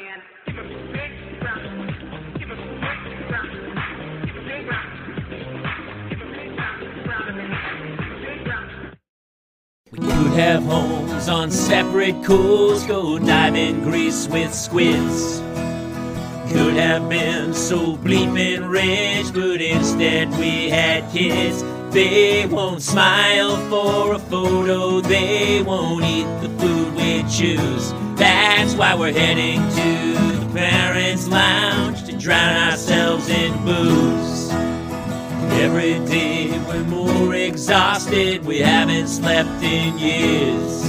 We could have homes on separate coasts, go dive in Greece with squids. Could have been so bleeping rich, but instead we had kids. They won't smile for a photo, they won't eat the food we choose. That's why we're heading to the Parents' Lounge to drown ourselves in booze. Every day we're more exhausted, we haven't slept in years.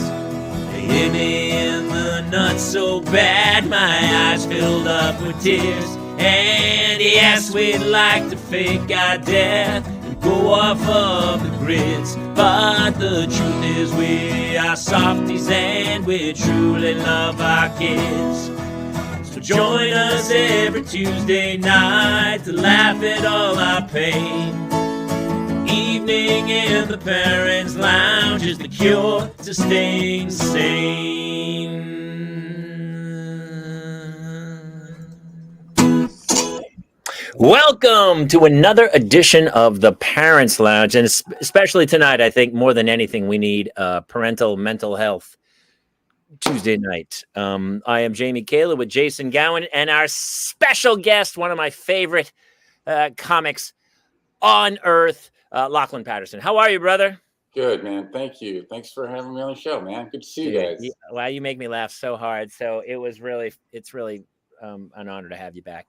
They hit me in the nuts so bad, my eyes filled up with tears. And yes, we'd like to fake our death and go off of the grids, but the truth is we are softies and we truly love our kids. So join us every Tuesday night to laugh at all our pain. Evening in the Parents' Lounge is the cure to staying sane. Welcome to another edition of the Parents' Lounge, and especially tonight, I think more than anything, we need parental mental health Tuesday night. I am Jamie Kayla with Jason Gowan, and our special guest, one of my favorite comics on earth, Lachlan Patterson. How are you, brother? Good, man. Thank you. Thanks for having me on the show, man. Good to see you guys. Wow, you make me laugh so hard. So it's really an honor to have you back.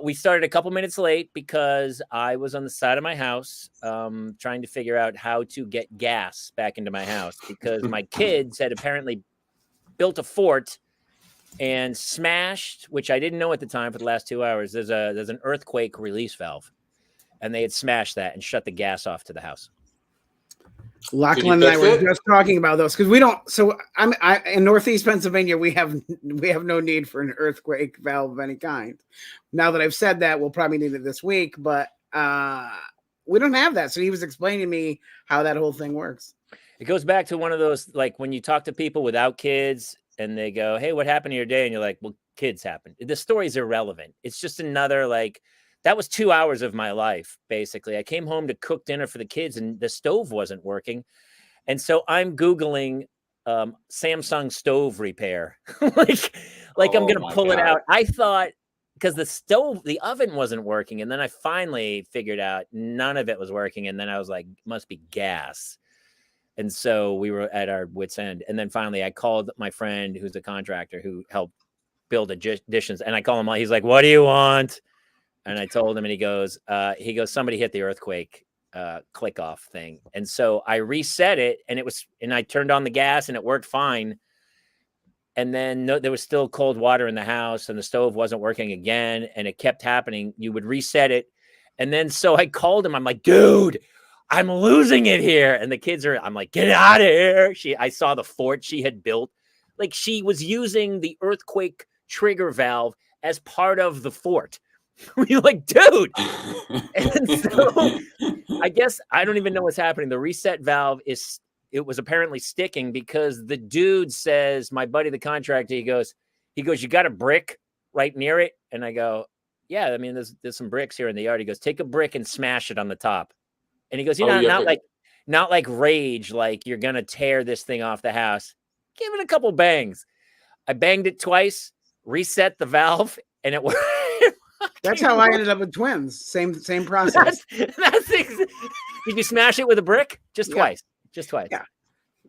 We started a couple minutes late because I was on the side of my house trying to figure out how to get gas back into my house because my kids had apparently built a fort and smashed, which I didn't know at the time for the last 2 hours. There's an earthquake release valve, and they had smashed that and shut the gas off to the house. Lachlan and I were just talking about those because we don't. So I'm in Northeast Pennsylvania. We have no need for an earthquake valve of any kind. Now that I've said that, we'll probably need it this week, but we don't have that. So he was explaining to me how that whole thing works. It goes back to one of those, like when you talk to people without kids and they go, "Hey, what happened to your day?" And you're like, "Well, kids happened." The story's irrelevant. It's just another that was 2 hours of my life, basically. I came home to cook dinner for the kids and the stove wasn't working. And so I'm Googling Samsung stove repair. I'm going to pull it out. I thought, because the oven wasn't working. And then I finally figured out none of it was working. And then I was like, must be gas. And so we were at our wit's end. And then finally I called my friend who's a contractor who helped build additions. And I call him, he's like, "What do you want?" And I told him, and he goes, "Somebody hit the earthquake click off thing." And so I reset it, and I turned on the gas, and it worked fine. And then there was still cold water in the house, and the stove wasn't working again, and it kept happening. You would reset it, and then so I called him. I'm like, "Dude, I'm losing it here." And the kids I'm like, "Get out of here!" I saw the fort she had built, like she was using the earthquake trigger valve as part of the fort. You're like, dude. And so I guess I don't even know what's happening. The reset valve it was apparently sticking because the dude says, my buddy, the contractor, he goes, "You got a brick right near it?" And I go, "Yeah, I mean, there's some bricks here in the yard." He goes, "Take a brick and smash it on the top." And he goes, not like rage, like you're going to tear this thing off the house. Give it a couple bangs. I banged it twice, reset the valve, and it worked. That's how I ended up with twins. Same process. Did you smash it with a brick? Just twice. Yeah.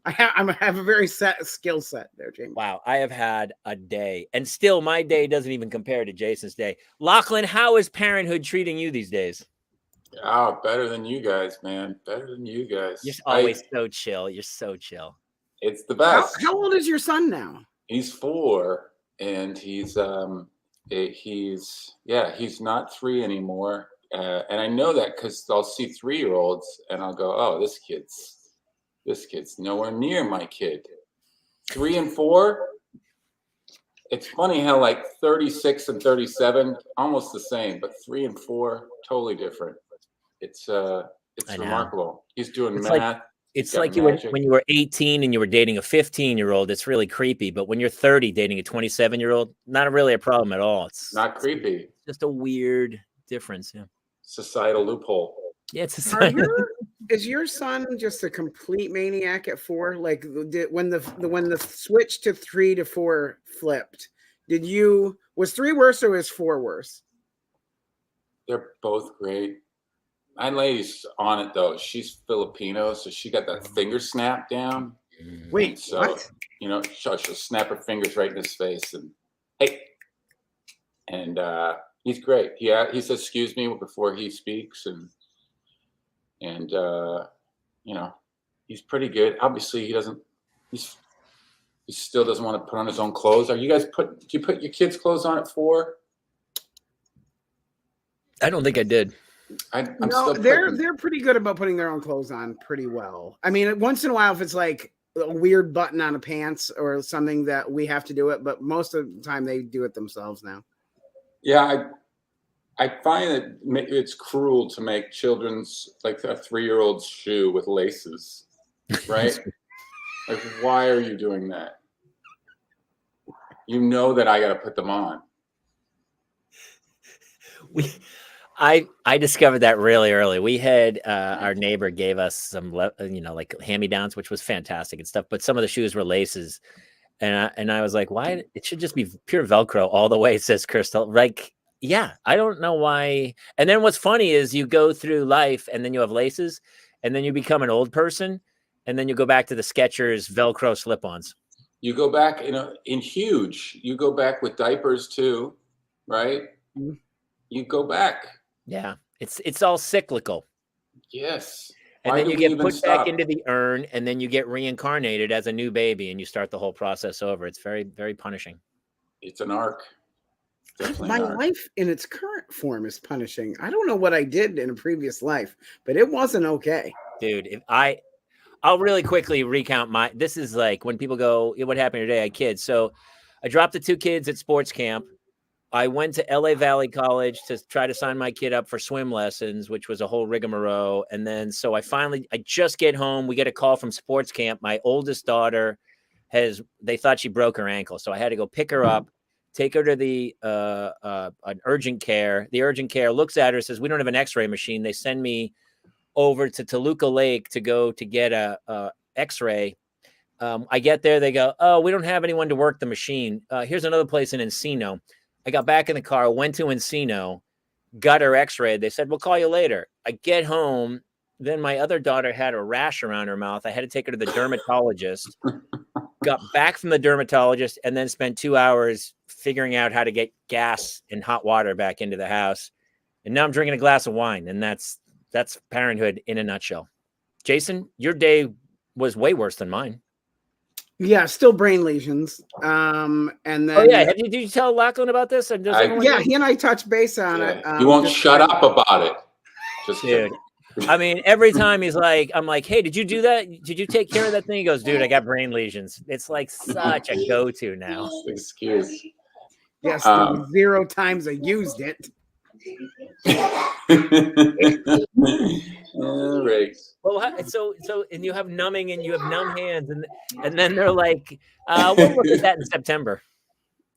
I have a very set skill set there, Jamie. Wow. I have had a day, and still my day doesn't even compare to Jason's day. Lachlan, how is parenthood treating you these days? Oh, better than you guys, man. Better than you guys. You're always so chill. You're so chill. It's the best. How old is your son now? He's 4, and he's not 3 anymore. And I know that because I'll see 3-year-olds and I'll go, "Oh, this kid's nowhere near my kid." 3 and 4. It's funny how 36 and 37, almost the same, but 3 and 4, totally different. It's remarkable. He's doing math. It's got like magic. when you were 18 and you were dating a 15-year-old, it's really creepy. But when you're 30 dating a 27-year-old, not really a problem at all. It's Not creepy. just a weird difference. Yeah. Societal loophole. Yeah, it's a Are sign. is your son just a complete maniac at 4? Like when the switch to 3 to 4 flipped, was 3 worse or was 4 worse? They're both great. My lady's on it though. She's Filipino, so she got that finger snap down. Wait, So what? you know, she'll snap her fingers right in his face and hey, and he's great. He says excuse me before he speaks, and you know, he's pretty good. Obviously, he still doesn't want to put on his own clothes. Do you put your kids' clothes on at 4? I don't think I did. No, they're pretty good about putting their own clothes on pretty well. I mean, once in a while, if it's like a weird button on a pants or something that we have to do it, but most of the time they do it themselves now. Yeah, I find that it's cruel to make children's, like a 3-year-old's shoe with laces, right? Like, why are you doing that? You know that I got to put them on. I discovered that really early. We had our neighbor gave us some, like hand-me-downs, which was fantastic and stuff. But some of the shoes were laces, and I was like, why? It should just be pure Velcro all the way, says Crystal. Like, yeah, I don't know why. And then what's funny is you go through life, and then you have laces, and then you become an old person, and then you go back to the Skechers Velcro slip-ons. You go back, in huge. You go back with diapers too, right? Mm-hmm. You go back. Yeah, it's all cyclical. Yes. And then you get put back into the urn, and then you get reincarnated as a new baby, and you start the whole process over. It's very, very punishing. It's an arc. My life in its current form is punishing. I don't know what I did in a previous life, but it wasn't okay. Dude, I'll really quickly recount this is like when people go, what happened today? I had kids. So I dropped the 2 kids at sports camp. I went to LA Valley College to try to sign my kid up for swim lessons, which was a whole rigmarole. And then, so I just get home. We get a call from sports camp. My oldest daughter they thought she broke her ankle. So I had to go pick her up, take her to the an urgent care. The urgent care looks at her, says, we don't have an x-ray machine. They send me over to Toluca Lake to go to get a x-ray. I get there. They go, oh, we don't have anyone to work the machine. Here's another place in Encino. I got back in the car, went to Encino, got her x-ray. They said, we'll call you later. I get home. Then my other daughter had a rash around her mouth. I had to take her to the dermatologist, got back from the dermatologist, and then spent 2 hours figuring out how to get gas and hot water back into the house. And now I'm drinking a glass of wine. And that's parenthood in a nutshell. Jason, your day was way worse than mine. Yeah, still brain lesions. And then did you tell Lachlan about this? Yeah, he and I touched base on it. He won't shut up about it. Just dude. I mean, every time I'm like, hey, did you do that? Did you take care of that thing? He goes, dude, I got brain lesions. It's like such a go-to now. Excuse. Yes, 0 times I used it. All right. Well, so and you have numbing and you have numb hands, and then they're like, we'll look at that in September.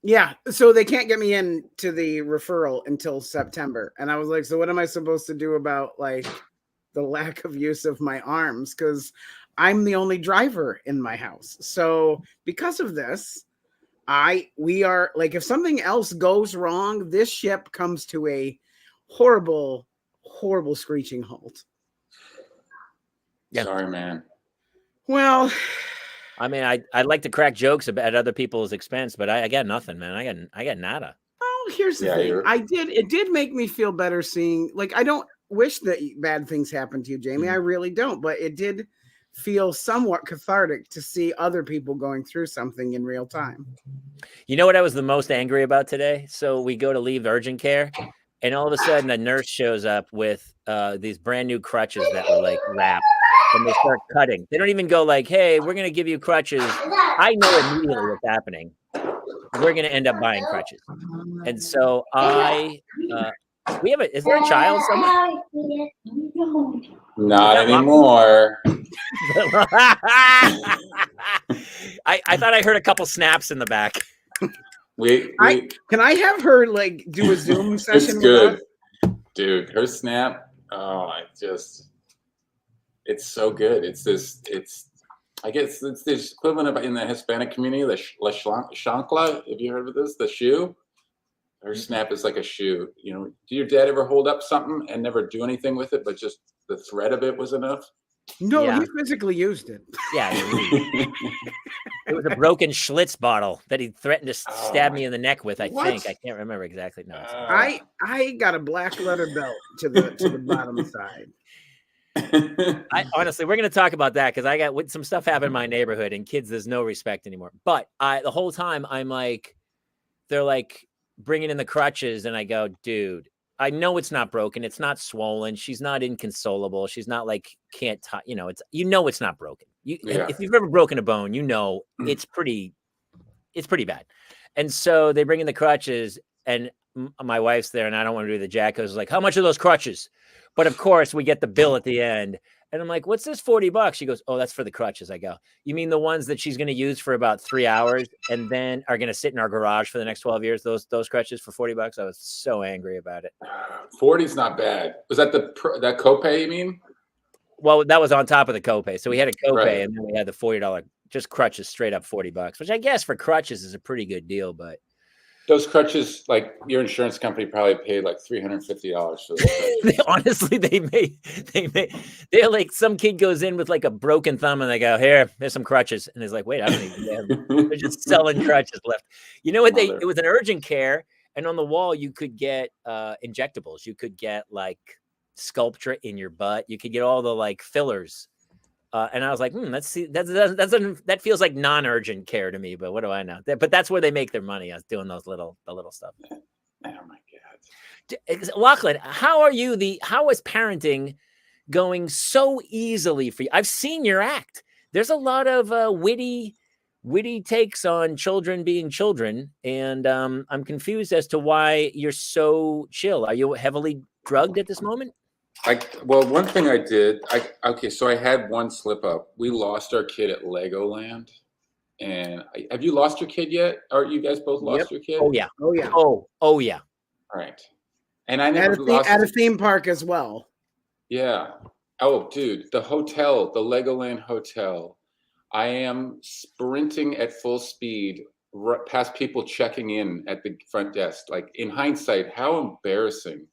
Yeah, so they can't get me into the referral until September, and I was like, so what am I supposed to do about like the lack of use of my arms? Because I'm the only driver in my house. So because of this, we are like, if something else goes wrong, this ship comes to a horrible screeching halt. Yeah. Sorry, man. Well, I mean, I'd like to crack jokes at other people's expense, but I got nothing, man. I got nada. Oh, here's the thing. It did make me feel better seeing, like, I don't wish that bad things happened to you, Jamie. I really don't, but it did feel somewhat cathartic to see other people going through something in real time. You know what I was the most angry about today? So we go to leave urgent care, and all of a sudden a nurse shows up with these brand new crutches that were like wrapped, and they start cutting. They don't even go like, hey, we're going to give you crutches. I know immediately what's happening. We're going to end up buying crutches. And so is there a child somewhere? Not that Lachlan? anymore. I thought I heard a couple snaps in the back. Can I have her like do a Zoom It's session with good, us? dude. Her snap. Oh, it's so good. I guess it's the equivalent of in the Hispanic community, the chancla. Have you heard of this? The shoe. Her snap is like a shoe. You know, did your dad ever hold up something and never do anything with it, but just the thread of it was enough? No, Yeah. he physically used it. Yeah, it was a broken Schlitz bottle that he threatened to stab me in the neck with. I think I can't remember exactly. No, I got a black leather belt to the bottom side. Honestly, we're going to talk about that because I got some stuff happened in my neighborhood and kids, there's no respect anymore. But the whole time I'm like, they're like bringing in the crutches and I go, dude, I know it's not broken. It's not swollen. She's not inconsolable. She's not like, can't touch, it's not broken. If you've ever broken a bone, it's pretty bad. And so they bring in the crutches and my wife's there and I don't want to do the jack. I was like, how much are those crutches? But of course we get the bill at the end and I'm like, what's this $40? She goes, oh, that's for the crutches. I go, you mean the ones that she's going to use for about 3 hours and then are going to sit in our garage for the next 12 years? Those crutches for $40. I was so angry about it. 40's not bad. Was that that copay you mean? Well, that was on top of the copay. So we had a copay and then we had the $40 just crutches straight up $40, which I guess for crutches is a pretty good deal, but those crutches, like your insurance company probably paid like $350 for those. Honestly, they're like some kid goes in with like a broken thumb and they go, here's some crutches. And he's like, wait, I don't even have them. They're just selling crutches left. You know what? It was an urgent care. And on the wall, you could get injectables. You could get like sculpture in your butt. You could get all the like fillers. And I was like, let's see. That feels like non-urgent care to me, but what do I know? But that's where they make their money. I was doing the little stuff. Oh my God. Lachlan, how is parenting going so easily for you? I've seen your act. There's a lot of witty takes on children being children. And I'm confused as to why you're so chill. Are you heavily drugged at this moment? Well, one thing I did, so I had one slip up. We lost our kid at Legoland. And have you lost your kid yet? Or you guys both lost your kid? Oh, yeah. Oh, yeah. Oh, yeah. All right. And I never at a theme park as well. Yeah. Oh, dude, the hotel, the Legoland hotel. I am sprinting at full speed past people checking in at the front desk. Like in hindsight, how embarrassing.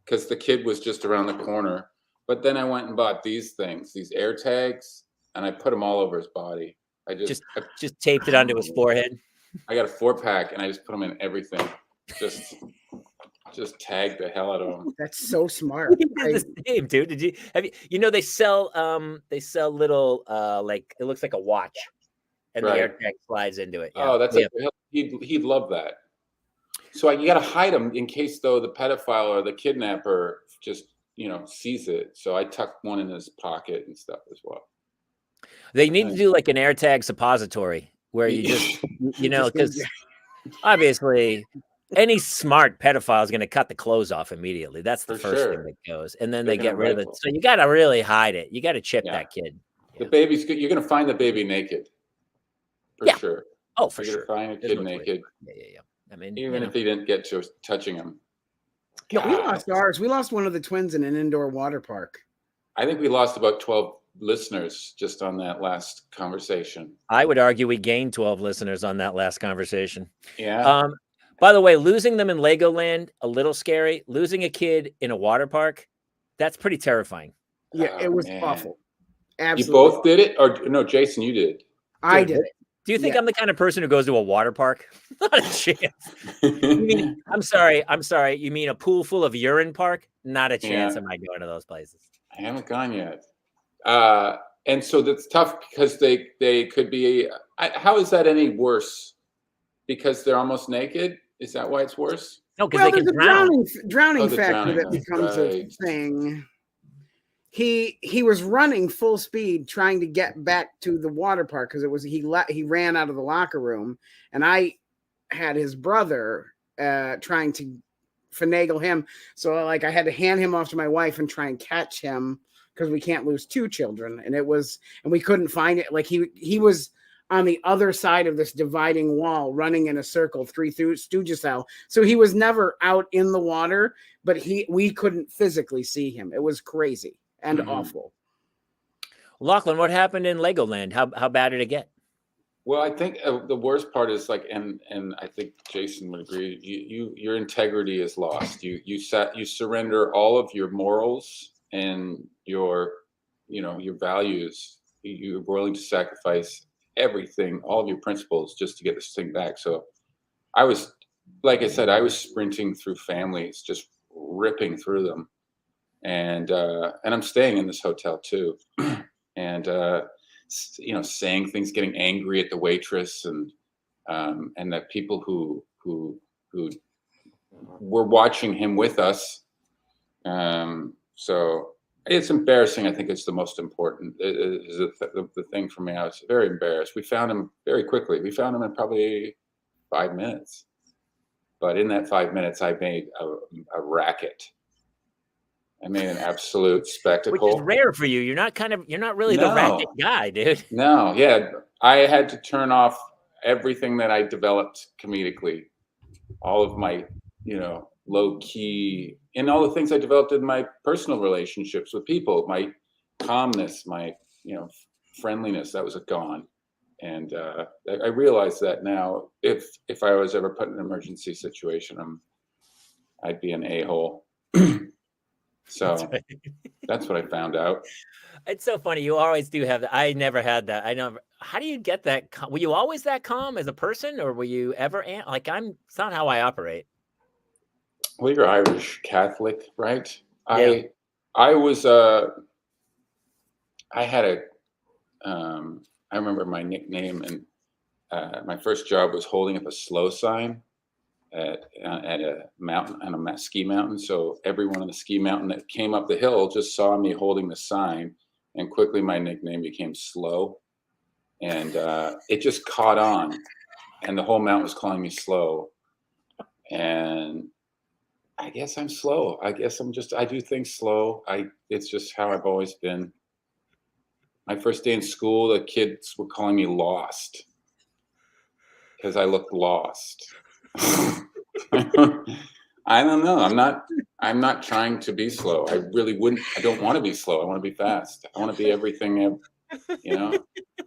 Because the kid was just around the corner. But then I went and bought these things, these air tags, and I put them all over his body. I just taped it onto his forehead. I got a 4-pack and I just put them in everything. Just tag the hell out of them. That's so smart. The same, dude. They sell little like it looks like a watch, and the air tag slides into it. Yeah. Oh, that's he'd love that. So you got to hide them in case though the pedophile or the kidnapper just sees it. So I tucked one in his pocket and stuff as well. They need to do like an AirTag suppository where you just because obviously any smart pedophile is going to cut the clothes off immediately. That's the first thing that goes, and then they get rid of it. So you got to really hide it. You got to chip that kid. The baby's good. You're going to find the baby naked. For sure. Oh, for sure. Find a kid naked. Yeah. I mean, even if he didn't get to touching him. No, we lost ours. We lost one of the twins in an indoor water park. I think we lost about 12 listeners just on that last conversation. I would argue we gained 12 listeners on that last conversation. Yeah. By the way, losing them in Legoland, a little scary. Losing a kid in a water park, that's pretty terrifying. Yeah, it was awful. Absolutely. You both did it? Or no, Jason, you did. I did it. Do you think I'm the kind of person who goes to a water park? Not a chance. I'm sorry. You mean a pool full of urine park? Not a chance am I going to those places. I haven't gone yet. And so that's tough because they could be. How is that any worse? Because they're almost naked? Is that why it's worse? No, because they can drown. Drowning factor that becomes a thing. He was running full speed trying to get back to the water park because he ran out of the locker room, and I had his brother trying to finagle him. So like I had to hand him off to my wife and try and catch him because we can't lose 2 children. And we couldn't find it. Like he was on the other side of this dividing wall, running in a circle, Three Stooges style. So he was never out in the water, but we couldn't physically see him. It was crazy and awful. Lachlan, what happened in Legoland? How bad did it get? Well, I think the worst part is like, and I think Jason would agree. Your integrity is lost. You surrender all of your morals and your values. You're willing to sacrifice everything, all of your principles, just to get this thing back. So, like I said, I was sprinting through families, just ripping through them, and I'm staying in this hotel too, and. Saying things, getting angry at the waitress, and that people who were watching him with us. So it's embarrassing. I think it's the most important. Is the thing for me. I was very embarrassed. We found him very quickly. We found him in probably 5 minutes. But in that 5 minutes, I made a racket. I made an absolute spectacle. Which is rare for you. You're not really the racket guy, dude. No, yeah. I had to turn off everything that I developed comedically. All of my, low key, and all the things I developed in my personal relationships with people, my calmness, my, friendliness, that was gone. And I realize that now, if I was ever put in an emergency situation, I'd be an a-hole. So that's what I found out. It's so funny. You always do have that. I never had that. How do you get that? Were you always that calm as a person, or were you ever it's not how I operate. Well, you're Irish Catholic, right? Yeah. I was, I remember my nickname, and my first job was holding up a slow sign at a mountain, on a ski mountain. So everyone on the ski mountain that came up the hill just saw me holding the sign, and quickly my nickname became Slow, and it just caught on, and the whole mountain was calling me Slow. And I guess I'm slow. I guess I do things slow. It's just how I've always been. My first day in school, the kids were calling me Lost because I looked lost. I don't know. I'm not trying to be slow. I don't want to be slow. I want to be fast. I want to be everything, I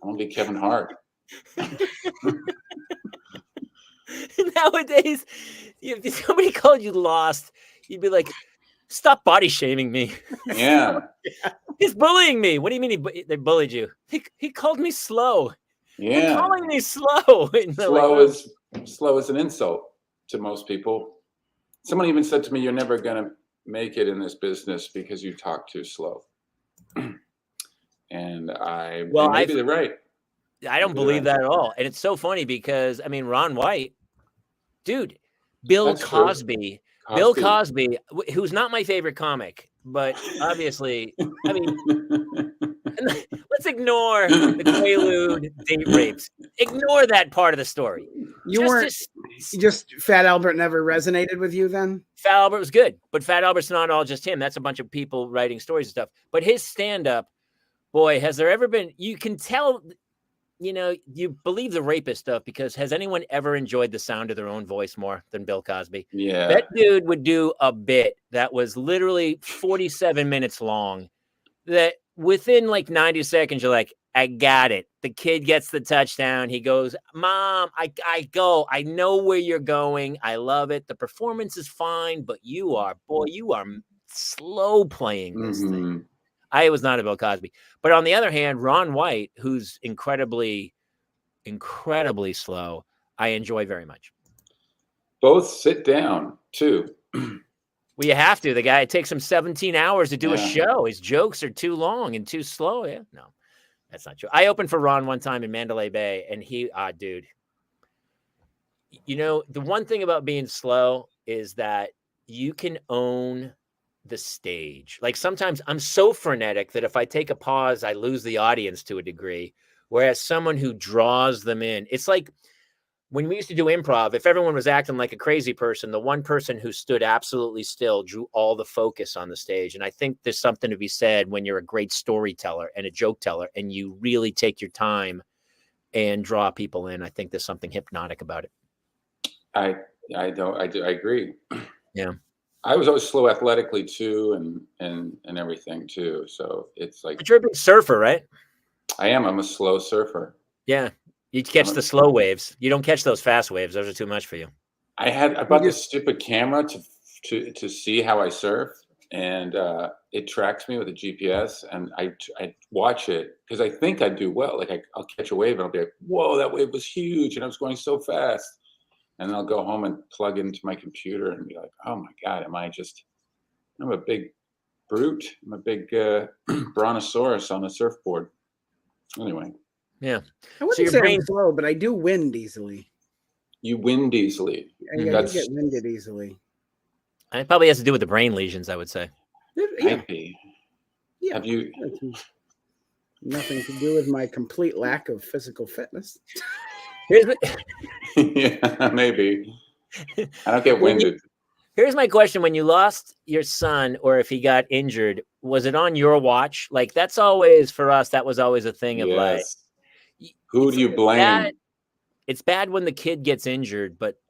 want to be Kevin Hart. Nowadays, if somebody called you Lost, you'd be like, stop body shaming me. Yeah. He's bullying me. What do you mean they bullied you? He called me slow. Yeah. They're calling me slow. Slow is an insult to most people. Someone even said to me, "You're never going to make it in this business because you talk too slow." And maybe they're right. I don't believe that at all. And it's so funny because, Ron White, dude, Bill Cosby, who's not my favorite comic, but obviously, let's ignore the Quaalude date rapes. Ignore that part of the story. Just Fat Albert never resonated with you then? Fat Albert was good, but Fat Albert's not all just him. That's a bunch of people writing stories and stuff. But his stand-up, boy, has there ever been, you can tell, you believe the rapist stuff because has anyone ever enjoyed the sound of their own voice more than Bill Cosby? Yeah. That dude would do a bit that was literally 47 minutes long that within like 90 seconds, you're like, I got it. The kid gets the touchdown. He goes, Mom, I know where you're going. I love it. The performance is fine, but you are slow playing this thing. I was not a Bill Cosby. But on the other hand, Ron White, who's incredibly, incredibly slow, I enjoy very much. Both sit down, too. Well, you have to. The guy, it takes him 17 hours to do a show. His jokes are too long and too slow. Yeah, no, that's not true. I opened for Ron one time in Mandalay Bay, and dude. The one thing about being slow is that you can own the stage. Like sometimes I'm so frenetic that if I take a pause, I lose the audience to a degree. Whereas someone who draws them in, it's like when we used to do improv, if everyone was acting like a crazy person, the one person who stood absolutely still drew all the focus on the stage. And I think there's something to be said when you're a great storyteller and a joke teller and you really take your time and draw people in. I think there's something hypnotic about it. I agree. Yeah. I was always slow athletically too, and everything too. So it's like, But you're a big surfer, right? I'm a slow surfer. Yeah. You catch the slow waves. You don't catch those fast waves. Those are too much for you. I bought this stupid camera to see how I surf, and it tracks me with a GPS, and I watch it because I think I do well. Like I'll catch a wave and I'll be like, "Whoa, that wave was huge," and I was going so fast. And then I'll go home and plug into my computer and be like, "Oh my God, I'm a big brute. I'm a big brontosaurus on a surfboard." Anyway. Yeah. I wouldn't say I'm slow, but I do wind easily. You wind easily. I get winded easily. It probably has to do with the brain lesions, I would say. Might be. Yeah. Have you? Nothing to do with my complete lack of physical fitness. Yeah, maybe. I don't get winded. Here's my question. When you lost your son, or if he got injured, was it on your watch? Like, that's always, for us, that was always a thing of like, who do you blame? It's bad when the kid gets injured, but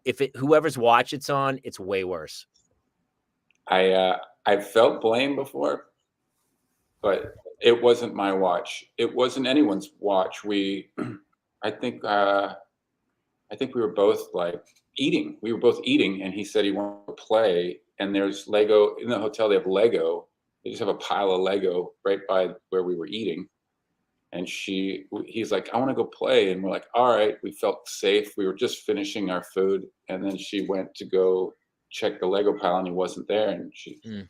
if whoever's watch it's on, it's way worse. I've felt blame before, but it wasn't my watch. It wasn't anyone's watch. I think we were both like eating. We were both eating, and he said he wanted to play. And there's Lego in the hotel. They have Lego. They just have a pile of Lego right by where we were eating. And he's like, "I want to go play." And we're like, "All right." We felt safe. We were just finishing our food. And then she went to go check the Lego pile, and he wasn't there. And and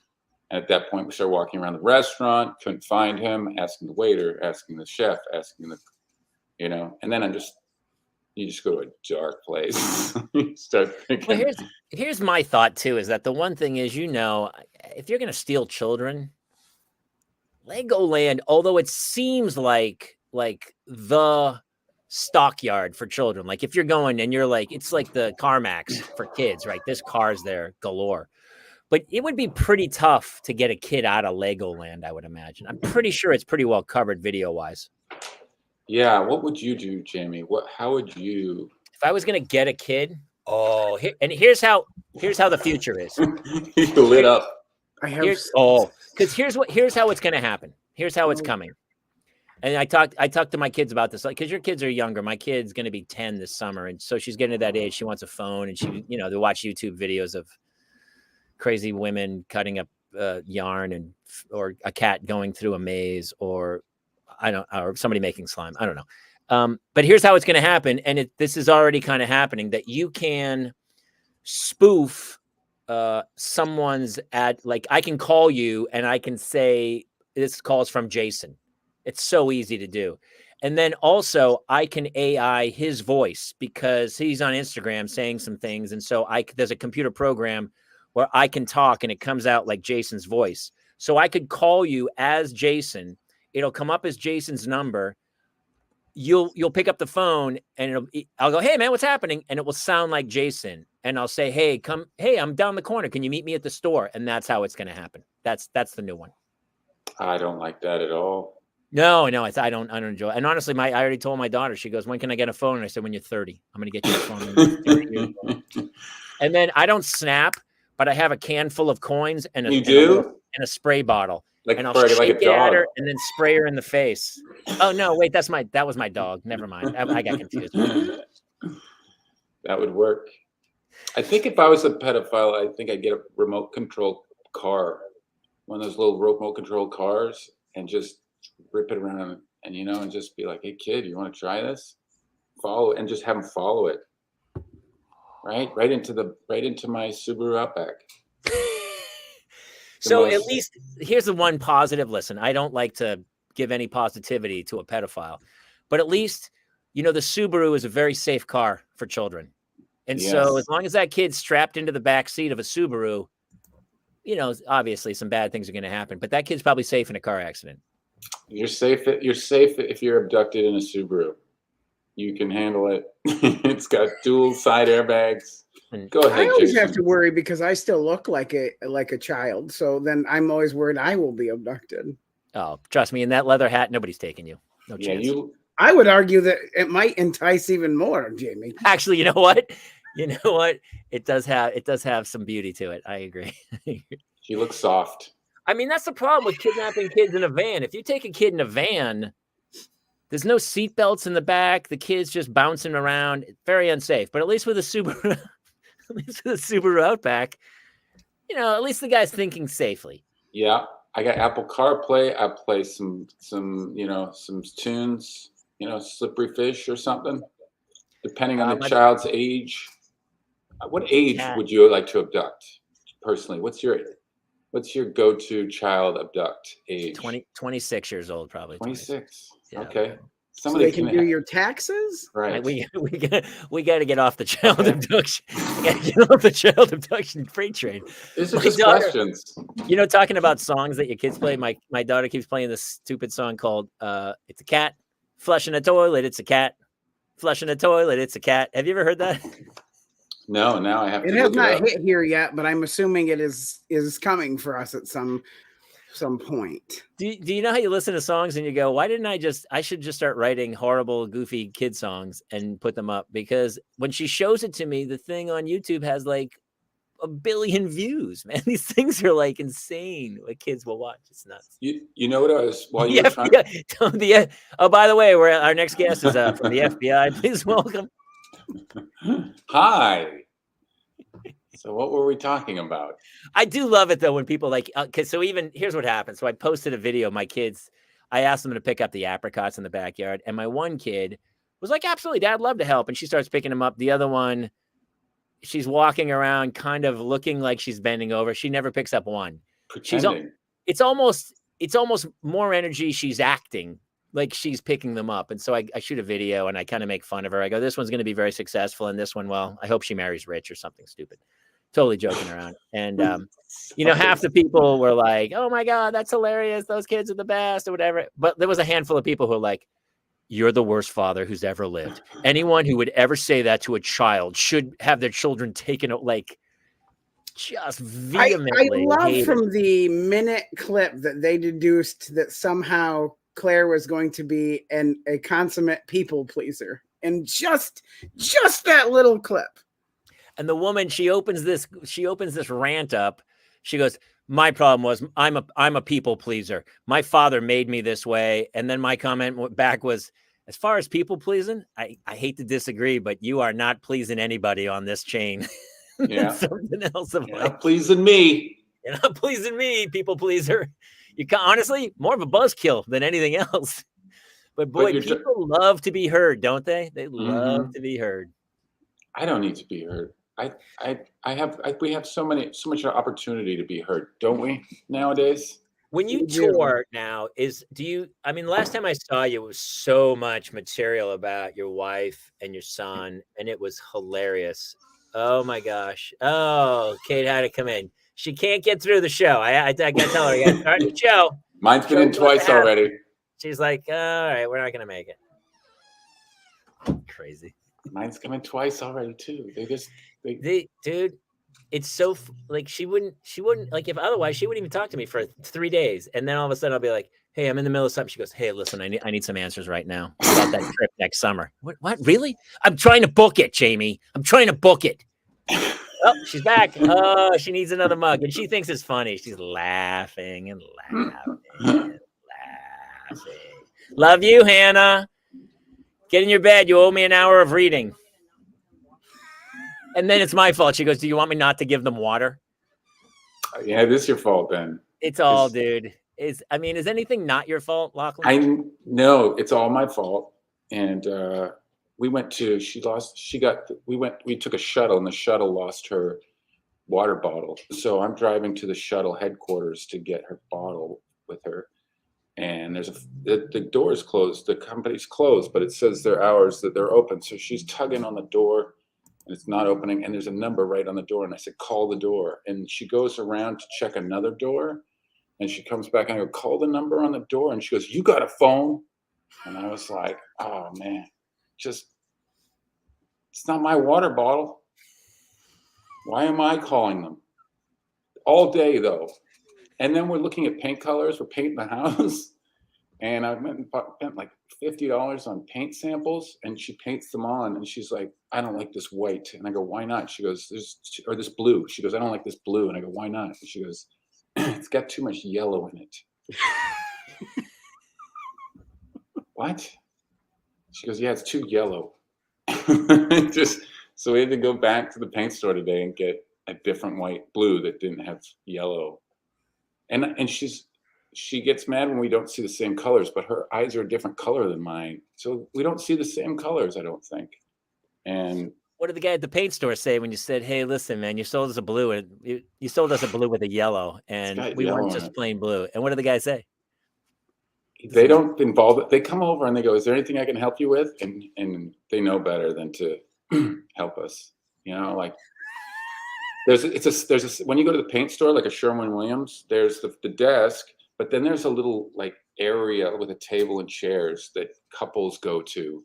at that point, we started walking around the restaurant, couldn't find him, asking the waiter, asking the chef, asking and then you just go to a dark place. You start thinking. Well, here's my thought too, is that the one thing is, if you're going to steal children, Legoland, although it seems like the stockyard for children, like if you're going and you're like, it's like the CarMax for kids, right? There's cars there galore, but it would be pretty tough to get a kid out of Legoland, I would imagine. I'm pretty sure it's pretty well covered video wise. Yeah. What would you do, Jamie? How would you? If I was going to get a kid, here's how the future is. You lit up. Here's how it's going to happen. Here's how it's coming. And I talked to my kids about this, like, because your kids are younger. My kid's going to be 10 this summer, and so she's getting to that age. She wants a phone, and she, they watch YouTube videos of crazy women cutting up yarn or a cat going through a maze, or somebody making slime. I don't know. But here's how it's going to happen, and this is already kind of happening, that you can spoof someone's ad. Like, I can call you and I can say, "This call's from Jason." It's so easy to do. And then also I can AI his voice because he's on Instagram saying some things. And so there's a computer program where I can talk and it comes out like Jason's voice. So I could call you as Jason. It'll come up as Jason's number. You'll pick up the phone and I'll go, "Hey man, what's happening?" And it will sound like Jason. And I'll say, "Hey, I'm down the corner. Can you meet me at the store?" And that's how it's going to happen. That's the new one. I don't like that at all. No, I don't enjoy it. And honestly, I already told my daughter, she goes, "When can I get a phone?" And I said, "When you're 30, I'm going to get you a phone." And then I don't snap, but I have a can full of coins and a spray bottle. And I'll shake it at her and then spray her in the face. Oh no, wait, that was my dog. Never mind. I got confused. That would work. I think if I was a pedophile, I think I'd get a remote control car, one of those little remote control cars, and just rip it around and just be like, "Hey kid, you want to try this?" Follow and just have him follow it. Right into my Subaru Outback. So at least here's the one positive. Listen, I don't like to give any positivity to a pedophile, but at least, the Subaru is a very safe car for children. And so as long as that kid's strapped into the back seat of a Subaru, obviously some bad things are going to happen, but that kid's probably safe in a car accident. You're safe if you're abducted in a Subaru. You can handle it. It's got dual side airbags. Go I ahead, always Jason. have to worry because I still look like a child. So then I'm always worried I will be abducted. Oh, trust me, in that leather hat, nobody's taking you. No Yeah, chance. I would argue that it might entice even more, Jamie. Actually, you know what? You know what? It does have some beauty to it. I agree. She looks soft. I mean, that's the problem with kidnapping kids in a van. If you take a kid in a van, there's no seat belts in the back. The kid's just bouncing around. It's very unsafe. But at least with a Subaru, at least with a Subaru Outback, at least the guy's thinking safely. Yeah, I got Apple CarPlay. I play some some tunes. Slippery Fish or something, depending on the child's age. What age would you like to abduct? Personally, what's your go-to child abduct age? 26 years old, probably. 26. Yeah. Okay. So they can do your taxes? Right. We got to get off the child abduction. We got to get off the child abduction freight train. These are just questions. Talking about songs that your kids play. My daughter keeps playing this stupid song called "It's a Cat Flushing a Toilet." It's a cat flushing a toilet. It's a cat. Have you ever heard that? No. Now I have to. It has not hit here yet, but I'm assuming it is coming for us at some point. Do you know how you listen to songs and you go, why didn't I should just start writing horrible, goofy kid songs and put them up? Because when she shows it to me, the thing on YouTube has like 1 billion views, man. These things are like insane. What kids will watch. It's nuts. You know what I was while you were trying. Oh, by the way, our next guest is from the FBI. Please welcome. Hi. So what were we talking about? I do love it though when people like, so even here's what happened. So I posted a video. My kids, I asked them to pick up the apricots in the backyard, and my one kid was like, "Absolutely, Dad, love to help." And she starts picking them up. The other one, she's walking around, kind of looking like she's bending over. She never picks up one. Pretending. It's almost more energy. She's acting like she's picking them up. And so I shoot a video and I kind of make fun of her. I go, "This one's going to be very successful, and this one, well, I hope she marries rich or something stupid." Totally joking around. And, half the people were like, "Oh my God, that's hilarious. Those kids are the best," or whatever. But there was a handful of people who were like, "You're the worst father who's ever lived. Anyone who would ever say that to a child should have their children taken," like just vehemently. I love from the minute clip that they deduced that somehow Claire was going to be a consummate people pleaser. And just that little clip. And the woman, she opens this rant up. She goes, "My problem was I'm a people pleaser. My father made me this way." And then my comment back was, "As far as people pleasing, I hate to disagree, but you are not pleasing anybody on this chain." Yeah. Something else of You're not pleasing me. You're not pleasing me, people pleaser. You can honestly more of a buzzkill than anything else. But boy, people love to be heard, don't they? They love to be heard. I don't need to be heard. We have so much opportunity to be heard, don't we, nowadays? When you tour now, last time I saw you, it was so much material about your wife and your son, and it was hilarious. Oh my gosh. Oh, Kate had to come in. She can't get through the show. I got to tell her, I got to start the show. Mine's been in twice already. She's like, "All right, we're not going to make it." Crazy. Mine's coming twice already too. Dude, it's so like she wouldn't like, if otherwise she wouldn't even talk to me for 3 days, and then all of a sudden I'll be like, "Hey, I'm in the middle of something." She goes, "Hey, listen, I need some answers right now about that trip next summer." What really? "I'm trying to book it, Jamie. I'm trying to book it." Oh, she's back. Oh, she needs another mug, and she thinks it's funny. She's laughing and laughing and laughing. Love you, Hannah. Get in your bed. You owe me an hour of reading. And then it's my fault. She goes, "Do you want me not to give them water?" Yeah, it is your fault then. It's all, dude. Is anything not your fault, Lachlan? No, it's all my fault. And we took a shuttle, and the shuttle lost her water bottle. So I'm driving to the shuttle headquarters to get her bottle with her. And the door is closed. The company's closed, but it says their hours that they're open. So she's tugging on the door, and it's not opening. And there's a number right on the door. And I said, "Call the door." And she goes around to check another door, and she comes back and I go, "Call the number on the door." And she goes, "You got a phone?" And I was like, "Oh man." just, it's not my water bottle. Why am I calling them? All day, though. And then we're looking at paint colors. We're painting the house. And I went and spent like $50 on paint samples, and she paints them on, and she's like, I don't like this white. And I go, why not? She goes, or this blue. She goes, I don't like this blue. And I go, why not? And she goes, it's got too much yellow in it. What? She goes, yeah, it's too yellow. So we had to go back to the paint store today and get a different white blue that didn't have yellow. And she gets mad when we don't see the same colors, but her eyes are a different color than mine. So we don't see the same colors, I don't think. And what did the guy at the paint store say when you said, hey, listen, man, you sold us a blue, and you sold us a blue with a yellow, and we weren't just plain blue. And what did the guy say? They don't involve it. They come over and they go, is there anything I can help you with? And they know better than to help us. You know, like there's when you go to the paint store, like a Sherwin-Williams, there's the desk, but then there's a little like area with a table and chairs that couples go to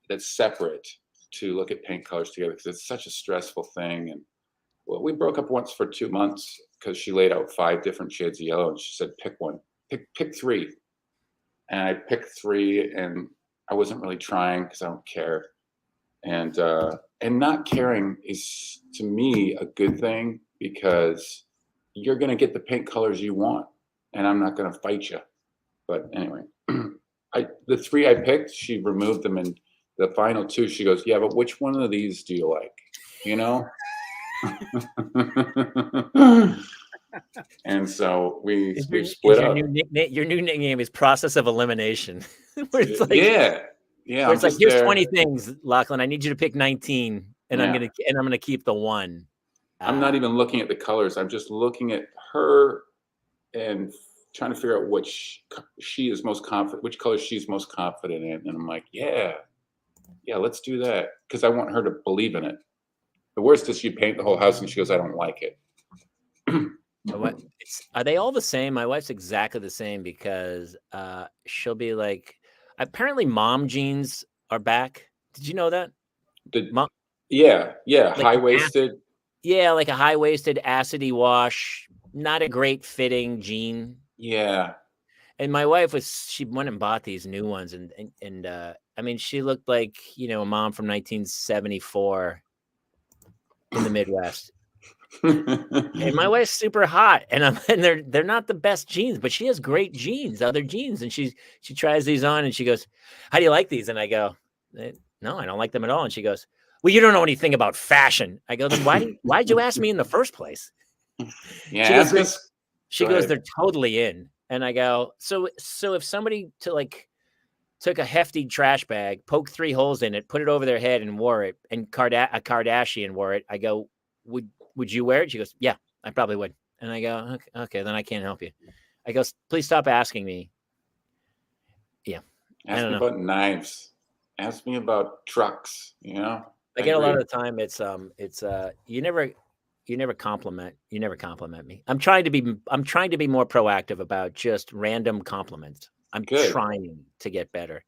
that's separate to look at paint colors together, because it's such a stressful thing. And well, we broke up once for 2 months because she laid out 5 different shades of yellow, and she said, pick one, pick 3. And I picked 3, and I wasn't really trying because I don't care. And not caring is, to me, a good thing, because you're going to get the paint colors you want, and I'm not going to fight you. But anyway, the 3 I picked, she removed them, and the final 2, she goes, yeah, but which one of these do you like? You know? And so we split up. Your new nickname is Process of Elimination. Where it's like, yeah. Where it's like, here's 20 things, Lachlan. I need you to pick 19, and I'm gonna keep the 1. I'm not even looking at the colors. I'm just looking at her and trying to figure out which she is most confident, which color she's most confident in. And I'm like, yeah, let's do that, because I want her to believe in it. The worst is you paint the whole house and she goes, I don't like it. Are they all the same? My wife's exactly the same, because she'll be like, apparently mom jeans are back. Did you know that? Yeah, like high-waisted. Yeah, like a high-waisted acidy wash, not a great fitting jean. Yeah. And my wife she went and bought these new ones, and I mean, she looked like, you know, a mom from 1974 in the Midwest. And my wife's super hot, and they're not the best jeans, but she has great jeans, other jeans, and she tries these on, and she goes, how do you like these? And I go, no, I don't like them at all. And she goes, well, you don't know anything about fashion. I go, then why'd you ask me in the first place? Yeah, she goes, they're totally in. And I go, so if somebody took a hefty trash bag, poked 3 holes in it, put it over their head and wore it, and a Kardashian wore it, I go, would you wear it? She goes, yeah, I probably would. And I go, okay, then I can't help you. I go, please stop asking me. Yeah. Ask me about knives. Ask me about trucks, you know? I get a lot of the time it's you never compliment me. I'm trying to be more proactive about just random compliments. I'm trying to get better.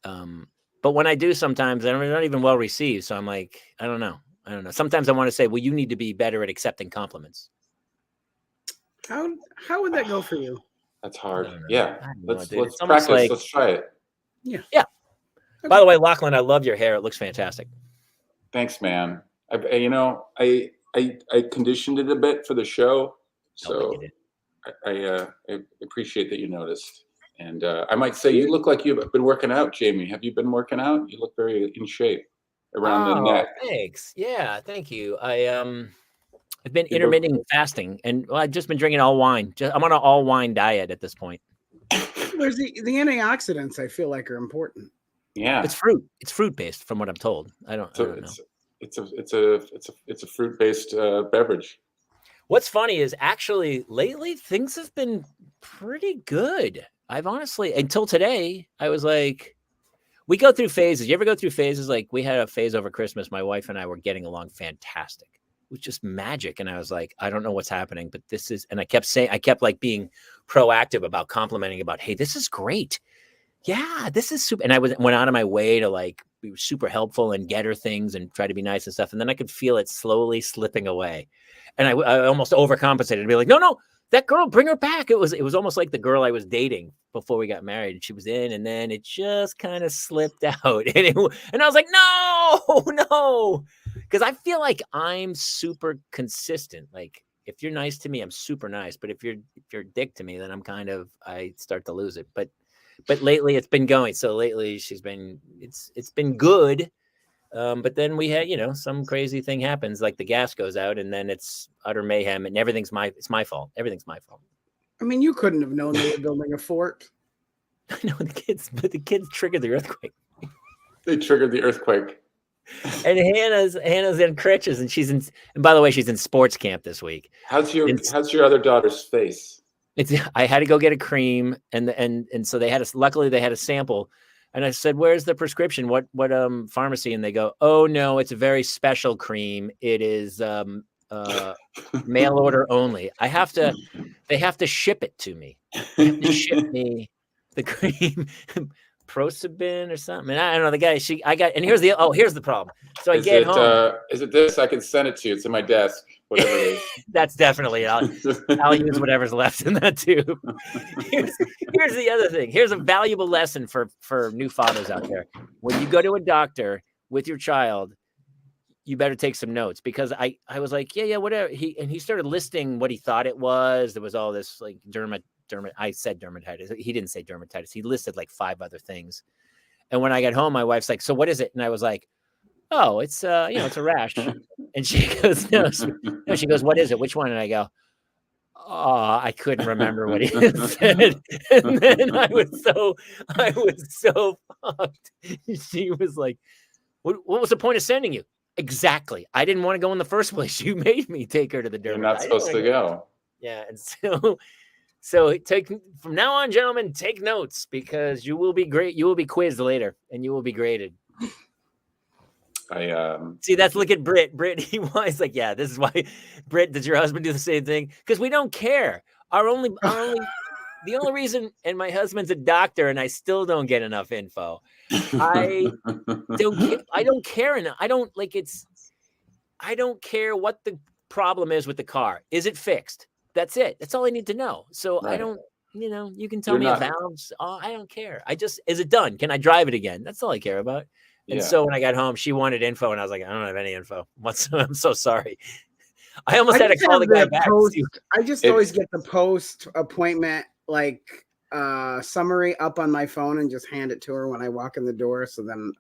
But when I do, sometimes they're not even well received. So I'm like, I don't know. Sometimes I want to say, well, you need to be better at accepting compliments. How would that go for you? That's hard. Yeah. Let's practice. Let's try it. Yeah. Yeah. Okay. By the way, Lachlan, I love your hair. It looks fantastic. Thanks, man. I conditioned it a bit for the show, so I appreciate that you noticed. And I might say, you look like you've been working out, Jamie. Have you been working out? You look very in shape around the neck. Thanks. Yeah, thank you. I've been intermittent fasting, and I've just been drinking all wine. I'm on an all wine diet at this point. There's the antioxidants, I feel like, are important. Yeah, it's fruit. It's fruit based, from what I'm told. I don't know. It's a fruit based beverage. What's funny is, actually lately things have been pretty good. I've honestly, until today, I was like, we go through phases. You ever go through phases? Like, we had a phase over Christmas. My wife and I were getting along fantastic. It was just magic. And I was like, I don't know what's happening, but this is, and I kept like being proactive about complimenting about, hey, this is great. yeah, this is super. And I went out of my way to like be super helpful and get her things and try to be nice and stuff. And then I could feel it slowly slipping away. And I almost overcompensated and be like, no, that girl, bring her back. It was almost like the girl I was dating before we got married. She was in, and then it just kind of slipped out. And I was like, no, because I feel like I'm super consistent. Like if you're nice to me, I'm super nice. But if you're a dick to me, then I start to lose it. But lately it's been going. So lately it's been good. But then we had, some crazy thing happens, like the gas goes out, and then it's utter mayhem, and it's my fault. Everything's my fault. I mean, you couldn't have known they were building a fort. I know but the kids triggered the earthquake. They triggered the earthquake. And Hannah's in crutches, and and by the way, she's in sports camp this week. How's your other daughter's face? I had to go get a cream, and so luckily they had a sample. And I said, "Where's the prescription? What pharmacy?" And they go, "Oh no, it's a very special cream. It is mail order only. They have to ship it to me. They have to ship me the cream, Prosabin or something." And I don't know the guy. And here's the problem. So I get home. Is it this? I can send it to you. It's in my desk. Whatever it is. That's definitely I'll use whatever's left in that tube. Here's the other thing. Here's a valuable lesson for new fathers out there. When you go to a doctor with your child, you better take some notes, because I was like, yeah, whatever. He started listing what he thought it was. There was all this like I said dermatitis. He didn't say dermatitis. He listed like 5 other things. And when I got home, my wife's like, "So what is it?" And I was like, "Oh, it's it's a rash." And she goes, no. She goes, "What is it? Which one?" And I go, "Oh, I couldn't remember what he said." And then I was so fucked. She was like, what was the point of sending you? Exactly. I didn't want to go in the first place. You made me take her to the dermatologist. You're not supposed to go. Yeah. And so from now on, gentlemen, take notes, because you will be great. You will be quizzed later, and you will be graded. See, look at Britt. He's like, yeah, this is why. Britt, does your husband do the same thing? Because we don't care. The only reason, and my husband's a doctor, and I still don't get enough info. I don't care enough. I don't care what the problem is with the car. Is it fixed? That's it. That's all I need to know. So right. I don't, you can tell me valves. Oh, I don't care. Is it done? Can I drive it again? That's all I care about. And so when I got home, she wanted info, and I was like, I don't have any info. I'm so sorry. I almost had to call the guy back. I just always get the post appointment summary up on my phone and just hand it to her when I walk in the door. So then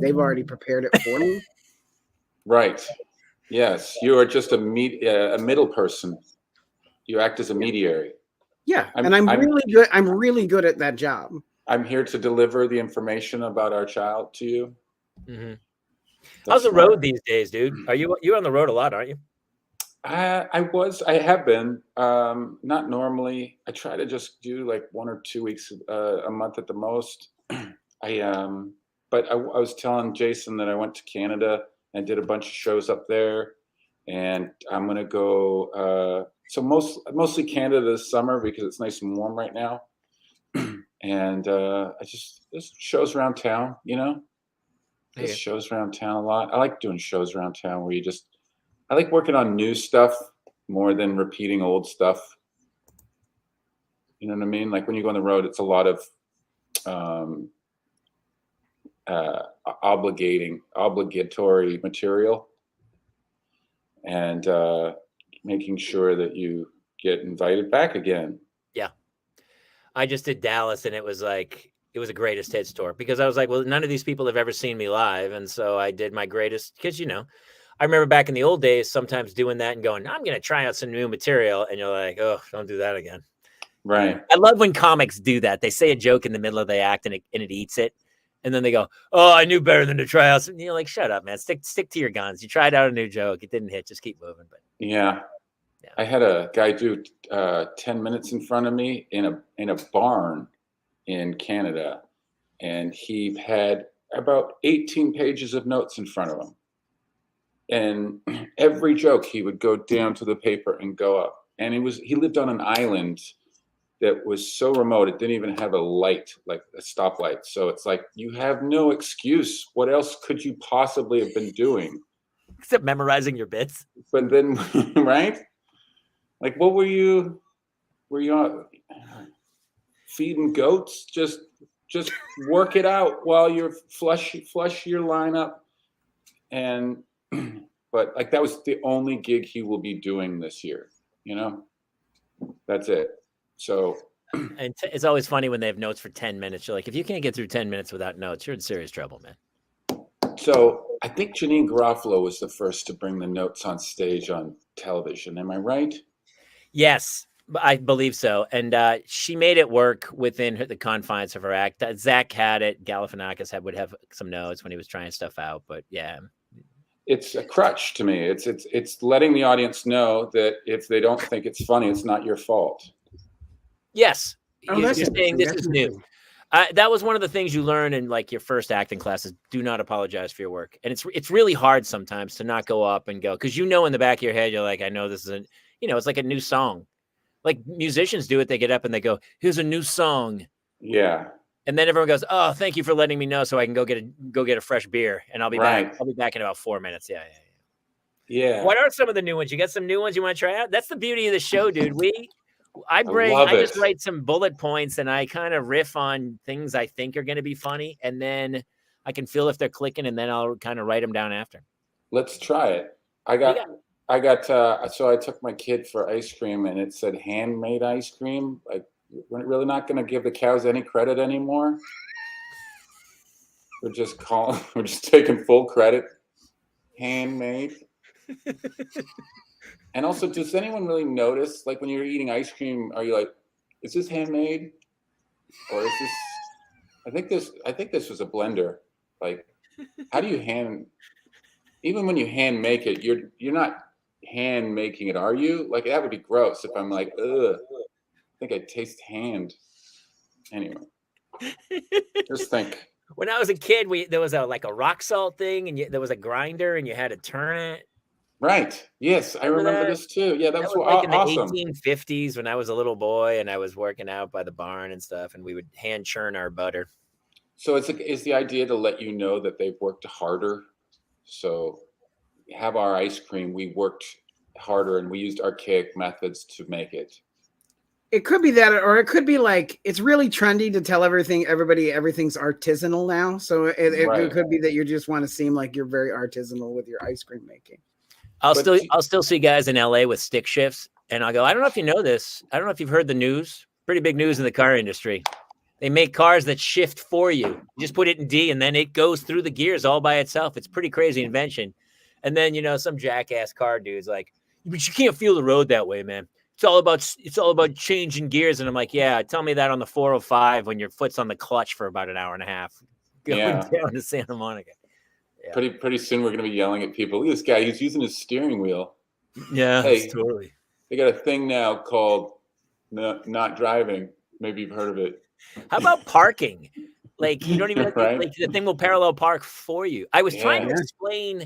they've already prepared it for me. Right. Yes. You are just a middle person. You act as a mediary. Yeah. I'm really good. I'm really good at that job. I'm here to deliver the information about our child to you. Mm-hmm. How's the road these days, dude? You're on the road a lot, aren't you? I have been, not normally. I try to just do like 1 or 2 weeks a month at the most. But I was telling Jason that I went to Canada and did a bunch of shows up there, and I'm going to go, so mostly Canada this summer because it's nice and warm right now. And there's shows around town, There's shows around town a lot. I like doing shows around town where I like working on new stuff more than repeating old stuff. You know what I mean? Like when you go on the road, it's a lot of obligatory material, and making sure that you get invited back again. Yeah. I just did Dallas, and it was a greatest hits tour, because I was like, well, none of these people have ever seen me live. And so I did my greatest, because, I remember back in the old days, sometimes doing that and going, I'm going to try out some new material. And you're like, oh, don't do that again. Right. I love when comics do that. They say a joke in the middle of the act and it eats it. And then they go, oh, I knew better than to try out. And you're like, shut up, man. Stick to your guns. You tried out a new joke. It didn't hit. Just keep moving. But yeah. I had a guy do 10 minutes in front of me in a barn in Canada. And he had about 18 pages of notes in front of him. And every joke he would go down to the paper and go up. And he lived on an island that was so remote. It didn't even have a light, like a stoplight. So it's like, you have no excuse. What else could you possibly have been doing? Except memorizing your bits. But then, right? Like, what were you feeding goats? Just work it out while you're flush your lineup. And, but like, that was the only gig he will be doing this year, that's it. So, and it's always funny when they have notes for 10 minutes. You're like, if you can't get through 10 minutes without notes, you're in serious trouble, man. So I think Janine Garofalo was the first to bring the notes on stage on television. Am I right? Yes, I believe so. And she made it work within the confines of her act. Zach had it. Galifianakis would have some notes when he was trying stuff out. But yeah. It's a crutch to me. It's letting the audience know that if they don't think it's funny, it's not your fault. Yes. Oh, You're saying this is new. That was one of the things you learn in like your first acting classes. Do not apologize for your work. And it's really hard sometimes to not go up and go, because in the back of your head, you're like, I know this isn't, it's like a new song. Like musicians do it. They get up and they go, here's a new song. Yeah. And then everyone goes, oh, thank you for letting me know so I can go get a fresh beer. And I'll be back. I'll be back in about 4 minutes. Yeah. What are some of the new ones? You got some new ones you want to try out? That's the beauty of the show, dude. I just write some bullet points and I kind of riff on things I think are going to be funny. And then I can feel if they're clicking, and then I'll kind of write them down after. Let's try it. So I took my kid for ice cream, and it said handmade ice cream. Like, we're really not going to give the cows any credit anymore. We're just taking full credit. Handmade. And also, does anyone really notice, like, when you're eating ice cream, are you like, is this handmade? Or is this, I think this was a blender. Like, how do you even when you hand make it, you're not hand making it, are you? Like, that would be gross if I'm like, ugh, I think I taste hand. Anyway, just think. When I was a kid, there was a rock salt thing, and there was a grinder, and you had to turn it. Right. Yes, I remember this too. Yeah, that was like awesome. In the 1850s when I was a little boy and I was working out by the barn and stuff, and we would hand churn our butter. So is the idea to let you know that they've worked harder? So have our ice cream. We worked harder and we used archaic methods to make it. It could be that, or it could be like, it's really trendy to tell everything's artisanal now. So it could be that you just want to seem like you're very artisanal with your ice cream making. I'll still see guys in LA with stick shifts, and I'll go, I don't know if you know this. I don't know if you've heard the news. Pretty big news in the car industry. They make cars that shift for you. You just put it in D, and then it goes through the gears all by itself. It's pretty crazy invention. And then, some jackass car dude's like, but you can't feel the road that way, man. It's all about changing gears. And I'm like, yeah, tell me that on the 405 when your foot's on the clutch for about an hour and a half going down to Santa Monica. Yeah. Pretty soon we're going to be yelling at people. Look at this guy. He's using his steering wheel. Yeah, hey, totally. They got a thing now called not driving. Maybe you've heard of it. How about parking? Like, you don't even like the thing will parallel park for you. I was trying to explain,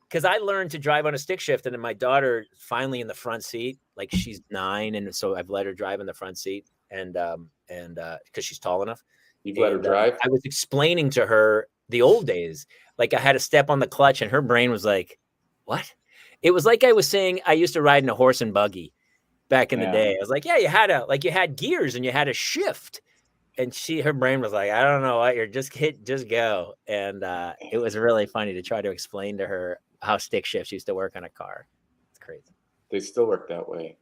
because I learned to drive on a stick shift, and then my daughter finally in the front seat. Like, she's 9, and so I've let her drive in the front seat, and because she's tall enough. You've let her drive? I was explaining to her the old days. Like, I had to step on the clutch, and her brain was like, what? It was like I was saying I used to ride in a horse and buggy back in the day. I was like, yeah, you had gears and you had a shift. And her brain was like, I don't know what, just go. And it was really funny to try to explain to her how stick shifts used to work on a car. It's crazy. They still work that way.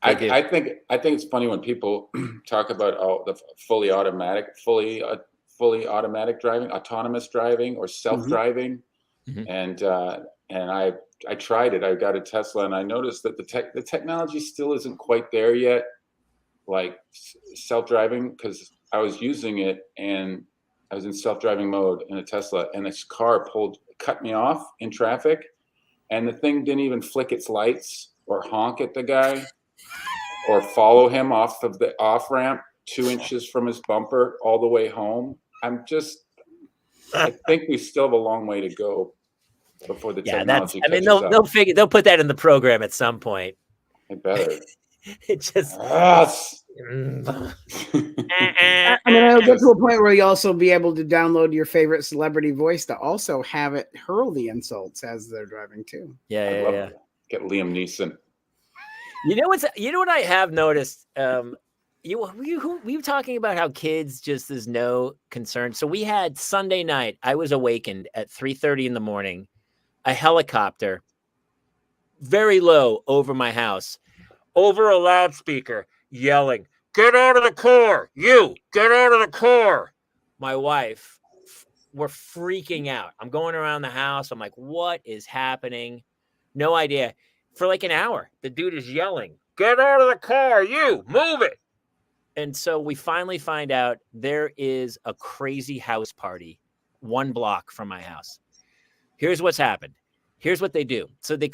I think it's funny when people talk about the fully automatic driving, autonomous driving, or self-driving. Mm-hmm. And I tried it. I got a Tesla, and I noticed that the technology still isn't quite there yet, like self-driving, because I was using it and I was in self-driving mode in a Tesla, and this car cut me off in traffic, and the thing didn't even flick its lights or honk at the guy or follow him off of the off-ramp 2 inches from his bumper all the way home. I think we still have a long way to go before the technology catches up. They'll put that in the program at some point. I better. It just I mean, it'll get to a point where you also be able to download your favorite celebrity voice to also have it hurl the insults as they're driving too. Yeah, I'd yeah, love yeah. to get Liam Neeson. You know what I have noticed? We were talking about how kids just there's no concern. So we had Sunday night. I was awakened at 3:30 in the morning. A helicopter, very low over my house, over a loudspeaker, yelling, "Get out of the car! You get out of the car!" My wife, we're freaking out. I'm going around the house. I'm like, "What is happening?" No idea. For like an hour, the dude is yelling, "Get out of the car! You move it!" And so we finally find out there is a crazy house party 1 block from my house. Here's what's happened. Here's what they do. So they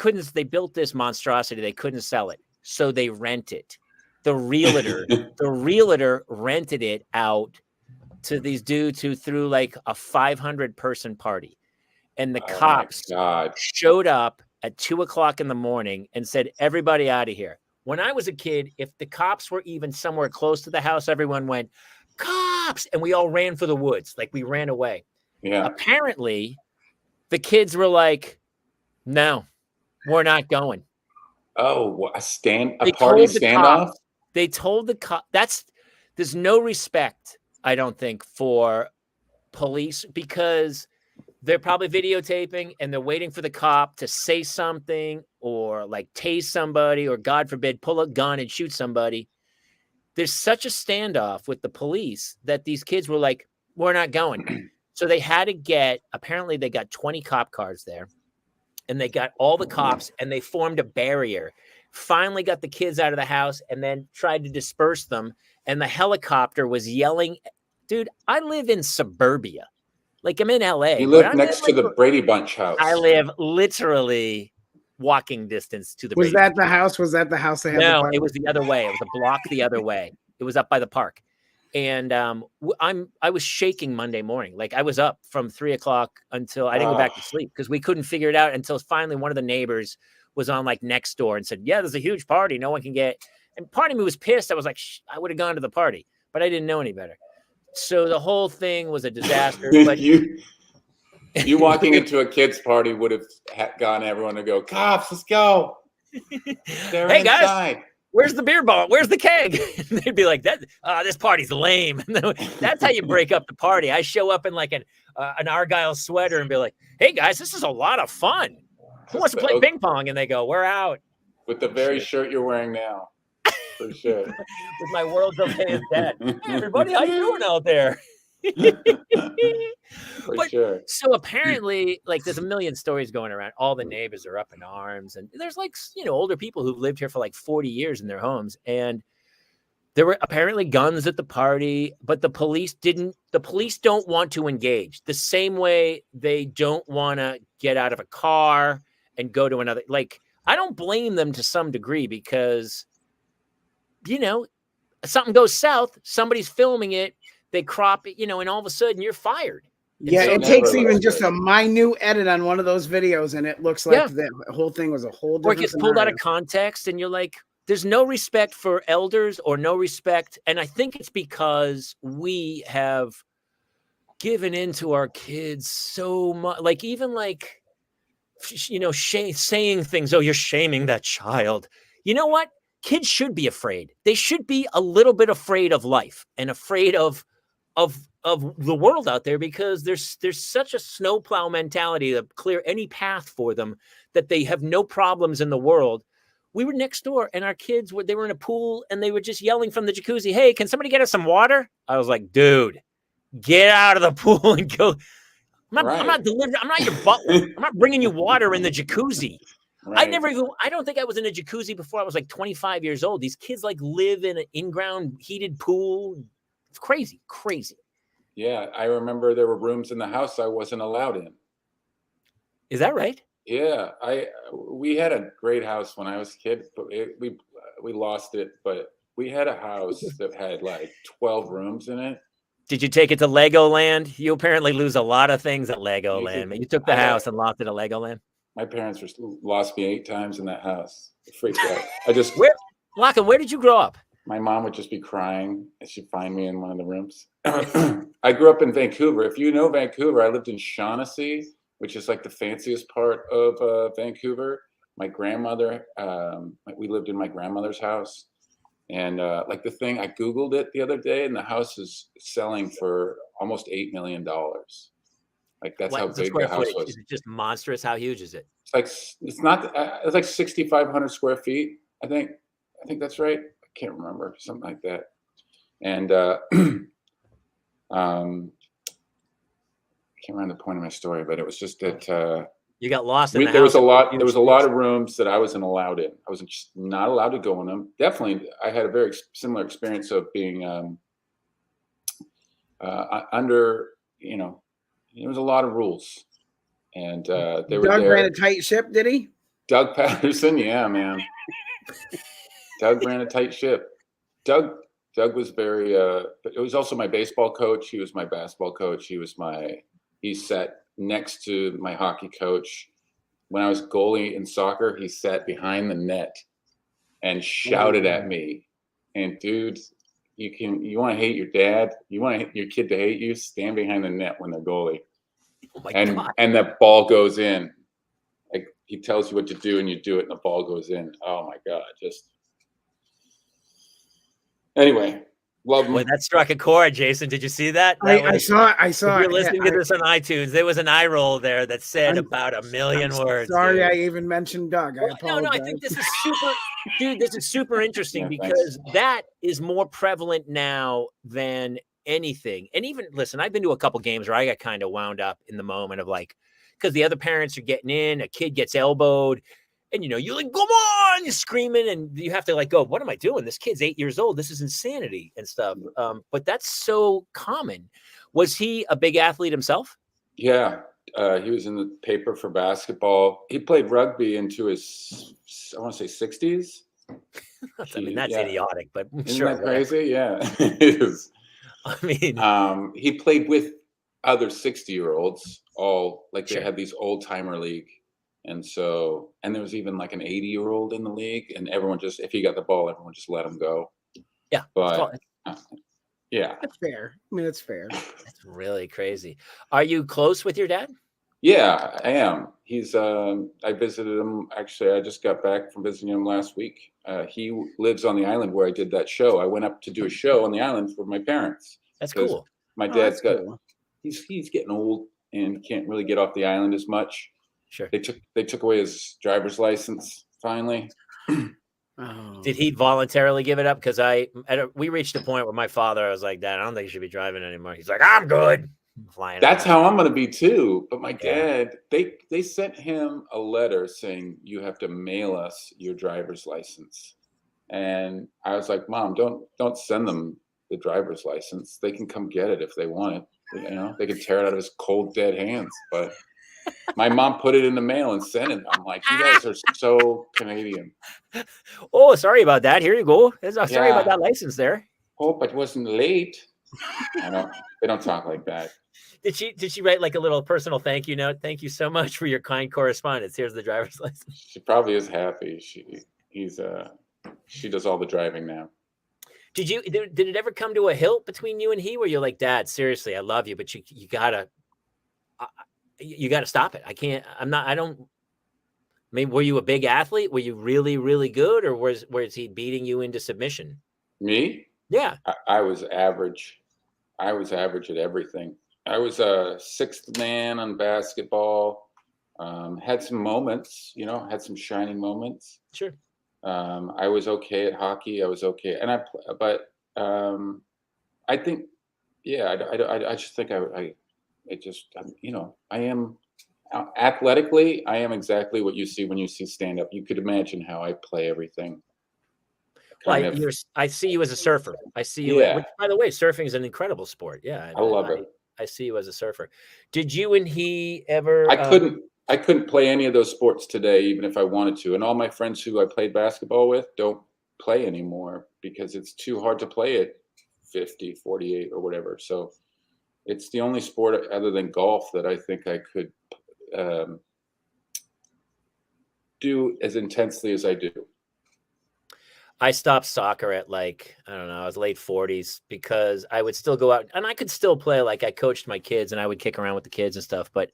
built this monstrosity. They couldn't sell it. So they rent it. The realtor rented it out to these dudes who threw like a 500-person party. And the cops showed up at 2:00 in the morning and said, "Everybody out of here." When I was a kid, if the cops were even somewhere close to the house, everyone went, "Cops!" And we all ran for the woods. Like we ran away. Yeah. Apparently, the kids were like, "No, we're not going." Oh, a party standoff? They told the cop there's no respect, I don't think, for police because they're probably videotaping and they're waiting for the cop to say something or like tase somebody or God forbid, pull a gun and shoot somebody. There's such a standoff with the police that these kids were like, "We're not going." So they had to apparently they got 20 cop cars there and they got all the cops and they formed a barrier, finally got the kids out of the house and then tried to disperse them. And the helicopter was yelling. Dude, I live in suburbia. Like I'm in LA. You live next to the Brady Bunch house. I live literally walking distance to the Was Brady that Bunch the house? Was that the house they had? No, it was the other way. It was a block the other way. It was up by the park. And I was shaking Monday morning. Like I was up from 3:00 until I didn't go back to sleep because we couldn't figure it out until finally one of the neighbors was on like next door and said, "Yeah, there's a huge party. No one can get." And part of me was pissed. I was like, I would have gone to the party, but I didn't know any better. So the whole thing was a disaster. But you walking into a kid's party would have gotten everyone to go, "Cops, let's go." They're hey inside. Guys, where's the beer ball? Where's the keg? And they'd be like, this party's lame. That's how you break up the party. I show up in like an Argyle sweater and be like, "Hey guys, this is a lot of fun. Who wants to play ping pong?" And they go, "We're out." With the very shirt you're wearing now. For sure. With my "World's Okay is Dead." "Hey everybody, how you doing out there?" Sure. So apparently, like, there's a million stories going around. All the neighbors are up in arms, and there's like, older people who've lived here for like 40 years in their homes, and there were apparently guns at the party, but the police don't want to engage the same way they don't want to get out of a car and go to another. Like, I don't blame them to some degree because, something goes south, somebody's filming it, they crop it, and all of a sudden you're fired. Yeah, it takes even just a minute edit on one of those videos, and it looks like the whole thing was a whole different or it gets pulled out of context, and you're like, there's no respect for elders or no respect. And I think it's because we have given into our kids so much, like even like, saying things, "Oh, you're shaming that child." You know what? Kids should be afraid. They should be a little bit afraid of life and afraid of the world out there because there's such a snowplow mentality to clear any path for them that they have no problems in the world. We were next door and our kids they were in a pool and they were just yelling from the jacuzzi, "Hey, can somebody get us some water?" I was like, "Dude, get out of the pool and go." I'm not delivering. I'm not your butler. I'm not bringing you water in the jacuzzi. Right. I don't think I was in a jacuzzi before I was like 25 years old. These kids like live in an in-ground heated pool. It's crazy. Yeah. I remember there were rooms in the house I wasn't allowed in. Is that right? Yeah. We had a great house when I was a kid, but we lost it, but we had a house that had like 12 rooms in it. Did you take it to Legoland? You apparently lose a lot of things at Legoland, but you took the house and lost it at Legoland. My parents lost me 8 times in that house. I freaked out. Lachlan, where did you grow up? my mom would just be crying, and she'd find me in one of the rooms. I grew up in Vancouver. If you know Vancouver, I lived in Shaughnessy, which is like the fanciest part of Vancouver. My grandmother, we lived in my grandmother's house. And like the thing, I Googled it the other day, and the house is selling for almost $8 million. Like that's how What's the big the square house footage? Is was. it just monstrous? How huge is it? It's like it's not. It's like 6,500 square feet. I think. I think that's right. I can't remember, something like that. And um, I can't remember the point of my story, but it was just that You got lost in the there was house. a lot. There was a lot of rooms that I wasn't allowed in. I wasn't just not allowed to go in them. Definitely, I had a very similar experience of being under. You know, there was a lot of rules, and they were Doug ran there. a tight ship, did he? Doug Patterson, yeah, man. Doug ran a tight ship. Doug was very. But it was also my baseball coach. He was my basketball coach. He sat next to my hockey coach. When I was goalie in soccer, he sat behind the net and shouted at me. And dude, you want to hate your dad? You want your kid to hate you? Stand behind the net when they're goalie. Oh my God. And the ball goes in. Like he tells you what to do and you do it and the ball goes in. Oh my God. Just anyway, love him. Boy, that struck a chord, Jason. Did you see that? I saw If you're listening to this on iTunes, there was an eye roll there that said about a million words. Sorry, dude. I even mentioned Doug. I apologize. No, I think this is super, dude. This is super interesting Yeah, because that is more prevalent now than anything. And even listen, I've been to a couple games where I got kind of wound up in the moment of like, because the other parents are getting in, a kid gets elbowed, and you're like, come on, you're screaming, and you have to like go, what am I doing? This kid's 8 years old. This is insanity and stuff. But that's so common. Was he a big athlete himself? Yeah. He was in the paper for basketball. He played rugby into his, I want to say 60s. I mean, that's idiotic, but Isn't sure. that crazy? Yeah, it is. I mean, he played with other 60-year-olds, all like they Sure. had these old timer league. And there was even like an 80-year-old in the league, and everyone just, if he got the ball, everyone just let him go. Yeah. But yeah, That's fair. I mean, it's fair. That's really crazy. Are you close with your dad? yeah, I am. He's I visited him. Actually, I just got back from visiting him last week. He lives on the island where I did that show. I went up to do a show on the island for my parents. That's cool. My dad's he's getting old and can't really get off the island as much. Sure. They took away his driver's license finally. Did he voluntarily give it up? Because we reached a point where my father, I was like, Dad, I don't think you should be driving anymore. He's like, I'm good. Flying. That's how I'm going to be too. But my dad, they sent him a letter saying you have to mail us your driver's license, and I was like, Mom, don't send them the driver's license. They can come get it if they want it. They can tear it out of his cold dead hands. But my mom put it in the mail and sent it. I'm like, you guys are so Canadian. Oh, sorry about that. Here you go. Sorry about that license there. Hope it wasn't late. They don't talk like that. Did she write like a little personal thank you note? Thank you so much for your kind correspondence. Here's the driver's license. She probably is happy. She does all the driving now. Did it ever come to a hilt between you and he where you're like, Dad, seriously, I love you, but you gotta stop it. I mean, were you a big athlete? Were you really, really good? Or was he beating you into submission? Me? Yeah. I was average. I was average at everything. I was a sixth man on basketball. Had some moments, had some shining moments. Sure. I was okay at hockey. I was okay. I think, I just think I am athletically, I am exactly what you see when you see stand up. You could imagine how I play everything. I see you as a surfer. I see you. Which, by the way, surfing is an incredible sport. Yeah, I love it. I see you as a surfer. Did you and he ever? I couldn't play any of those sports today, even if I wanted to. And all my friends who I played basketball with don't play anymore because it's too hard to play at 50, 48 or whatever. So it's the only sport other than golf that I think I could do as intensely as I do. I stopped soccer at like, I don't know, I was late 40s because I would still go out and I could still play. Like I coached my kids and I would kick around with the kids and stuff. But,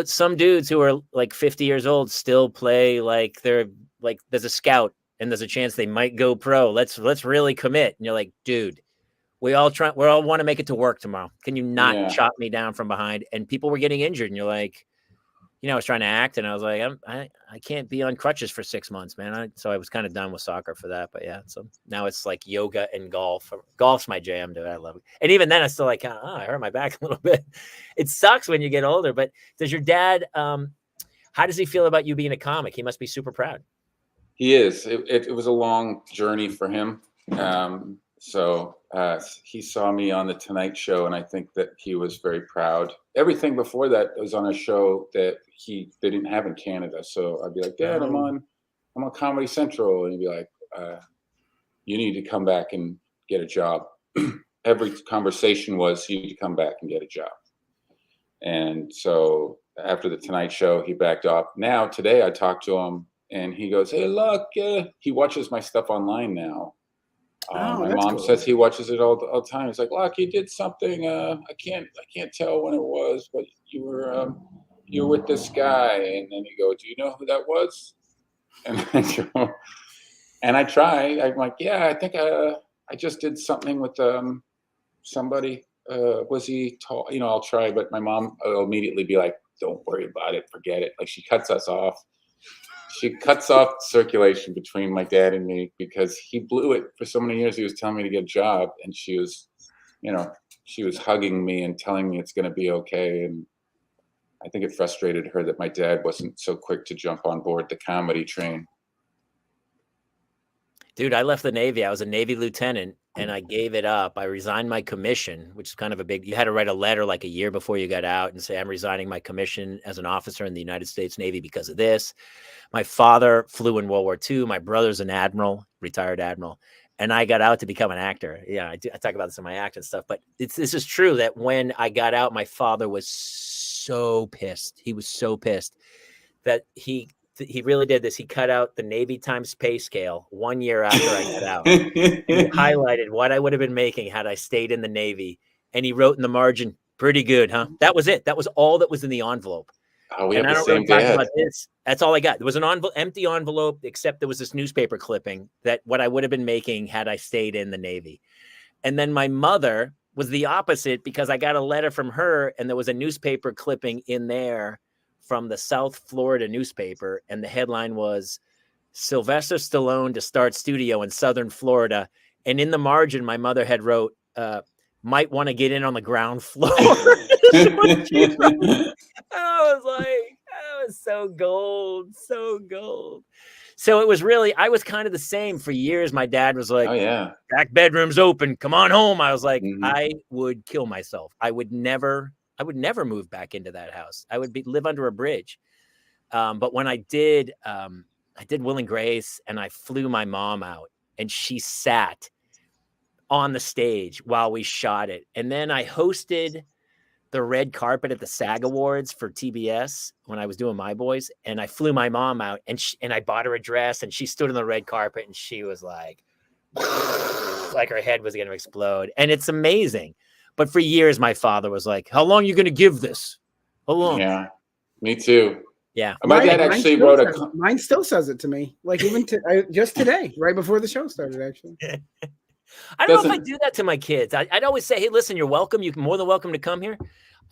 some dudes who are like 50 years old still play like they're like there's a scout and there's a chance they might go pro. Let's really commit. And you're like, dude, we all want to make it to work tomorrow. Can you not Yeah. chop me down from behind? And people were getting injured. And you're like, I was trying to act and I was like, I can't be on crutches for 6 months, man. So I was kind of done with soccer for that. But yeah, so now it's like yoga and golf. Golf's my jam, dude. I love it. And even then I still like, I hurt my back a little bit. It sucks when you get older, but does your dad, how does he feel about you being a comic? He must be super proud. He is. It was a long journey for him. So he saw me on the Tonight Show, and I think that he was very proud. Everything before that was on a show that they didn't have in Canada. So I'd be like, Dad, I'm on Comedy Central, and he'd be like, you need to come back and get a job. Every conversation was, you need to come back and get a job. And so after the Tonight Show, he backed off. Now today, I talked to him, and he goes, "Hey, look," he watches my stuff online now. My mom says he watches it all the time. He's like, "Look, you did something. I can't tell when it was, but you were with this guy." And then you go, "Do you know who that was?" And I try. I'm like, "Yeah, I think I just did something with somebody. Was he tall? I'll try." But my mom will immediately be like, "Don't worry about it. Forget it." Like she cuts us off. She cuts off circulation between my dad and me because he blew it for so many years. He was telling me to get a job, and she was hugging me and telling me it's going to be okay. And I think it frustrated her that my dad wasn't so quick to jump on board the comedy train. Dude, I left the Navy. I was a Navy lieutenant and I gave it up. I resigned my commission, which is kind of you had to write a letter like a year before you got out and say, I'm resigning my commission as an officer in the United States Navy because of this. My father flew in World War II. My brother's an admiral, retired admiral. And I got out to become an actor. Yeah, I talk about this in my act and stuff. But this is true that when I got out, my father was so pissed. He was so pissed that he really did this. He cut out the Navy times pay scale 1 year after I got out. And he highlighted what I would have been making had I stayed in the Navy. And he wrote in the margin, "Pretty good, huh?" That was it. That was all that was in the envelope. We and have I the don't same really talk dad. about this. That's all I got. There was an empty envelope, except there was this newspaper clipping that what I would have been making had I stayed in the Navy. And then my mother was the opposite because I got a letter from her and there was a newspaper clipping in there from the South Florida newspaper. And the headline was Sylvester Stallone to start studio in Southern Florida. And in the margin, my mother had wrote, might want to get in on the ground floor. I was like, that was so gold, so gold. So it was really, I was kind of the same for years. My dad was like, "Oh yeah, back bedroom's open. Come on home." I was like, mm-hmm. I would kill myself. I would never move back into that house. I would live under a bridge. But when I did Will and Grace and I flew my mom out and she sat on the stage while we shot it. And then I hosted the red carpet at the SAG Awards for TBS when I was doing My Boys. And I flew my mom out and I bought her a dress and she stood on the red carpet and she was like her head was going to explode. And it's amazing. But for years, my father was like, "How long are you going to give this? How long?" Yeah, me too. Yeah. My dad actually wrote mine still says it to me. Like even just today, right before the show started, actually. I don't know if I do that to my kids. I'd always say, "Hey, listen, you're welcome. You're more than welcome to come here.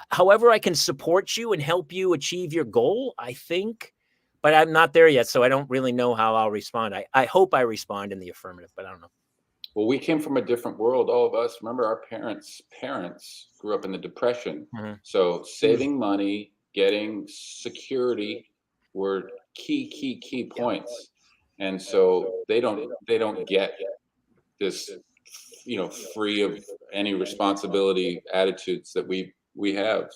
However, I can support you and help you achieve your goal, I think." But I'm not there yet, so I don't really know how I'll respond. I hope I respond in the affirmative, but I don't know. Well, we came from a different world, all of us. Remember, our parents grew up in the Depression. Mm-hmm. So saving money, getting security were key points. And so they don't get this, free of any responsibility attitudes that we have.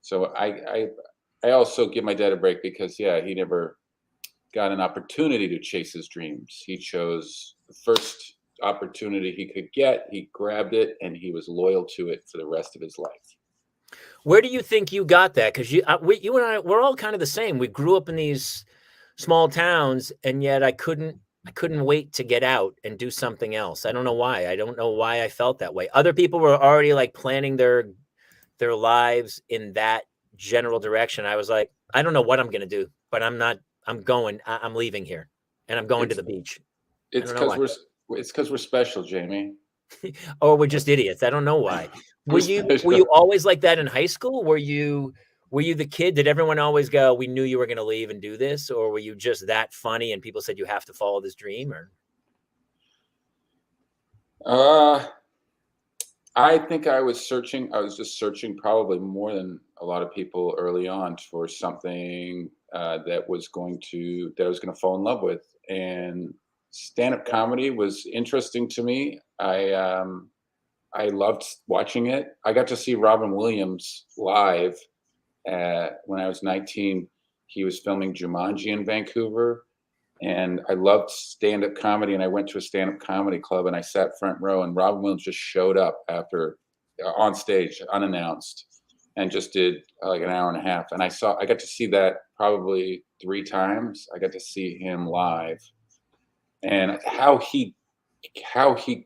So I also give my dad a break because, he never got an opportunity to chase his dreams. He chose the first opportunity he could get. He grabbed it and he was loyal to it for the rest of his life. Where do you think you got that? Because you and I, we're all kind of the same. We grew up in these small towns, and yet I couldn't I couldn't wait to get out and do something else. I don't know why. I don't know why I felt that way. Other people were already like planning their lives in that general direction. I was like, I don't know what I'm going to do, but I'm not, I'm going, I'm leaving here and I'm going to It's the beach. I it's don't know because why. we're special, Jamie. Or we're just idiots. I don't know why. We're Were you special. always like that in high school? Were you the kid? Did everyone always go, we knew you were going to leave and do this? Or were you just that funny and people said you have to follow this dream? Or Uh, I think I was searching. I was just searching, probably more than a lot of people early on, for something that I was going to fall in love with. And stand-up comedy was interesting to me. I loved watching it. I got to see Robin Williams live when I was 19. He was filming Jumanji in Vancouver, and I loved stand-up comedy. And I went to a stand-up comedy club, and I sat front row. And Robin Williams just showed up after on stage unannounced, and just did like an hour and a half. And I got to see that probably 3 times. I got to see him live, and how he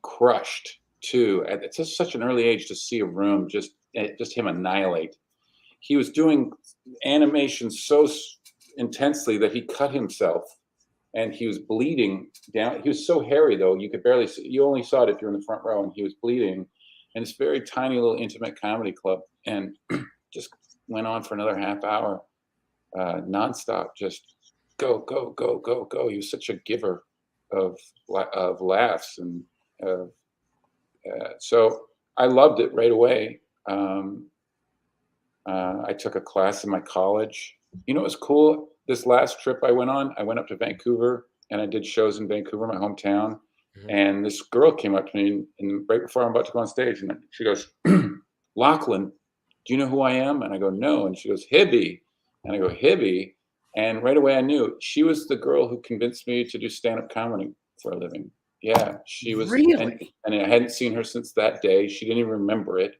crushed too at just such an early age, to see a room just him annihilate. He was doing animation so intensely that he cut himself, and he was bleeding down. He was so hairy, though, you could barely see. You only saw it if you're in the front row, and he was bleeding. And this very tiny little intimate comedy club, and just went on for another half hour, nonstop. Just go, go, go, go, go. He was such a giver of laughs, and so I loved it right away. I took a class in my college. You know, it was cool. This last trip I went on, I went up to Vancouver, and I did shows in Vancouver, my hometown. Mhm. And this girl came up to me, and right before I'm about to go on stage, and she goes, "Lachlan, do you know who I am?" And I go, "No." And she goes, "Hibby." And I go, "Hibby." And right away I knew she was the girl who convinced me to do stand-up comedy for a living. Yeah, she was. and, Really? and I hadn't seen her since that day. She didn't even remember it,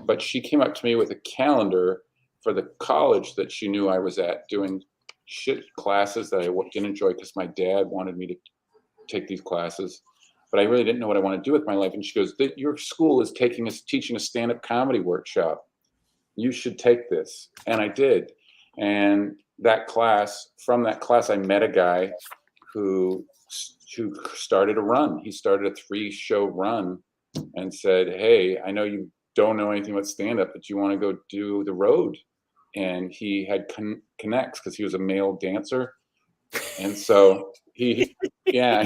but she came up to me with a calendar for the college that she knew I was at, doing shit classes that I didn't enjoy, because my dad wanted me to take these classes, but I really didn't know what I want to do with my life. And she goes, "Your school is teaching a stand-up comedy workshop. You should take this." And I did. And from that class, I met a guy who started a run. He started a 3-show run, and said, "Hey, I know you don't know anything about stand-up, but you want to go do the road?" And he had connects, because he was a male dancer. And so yeah,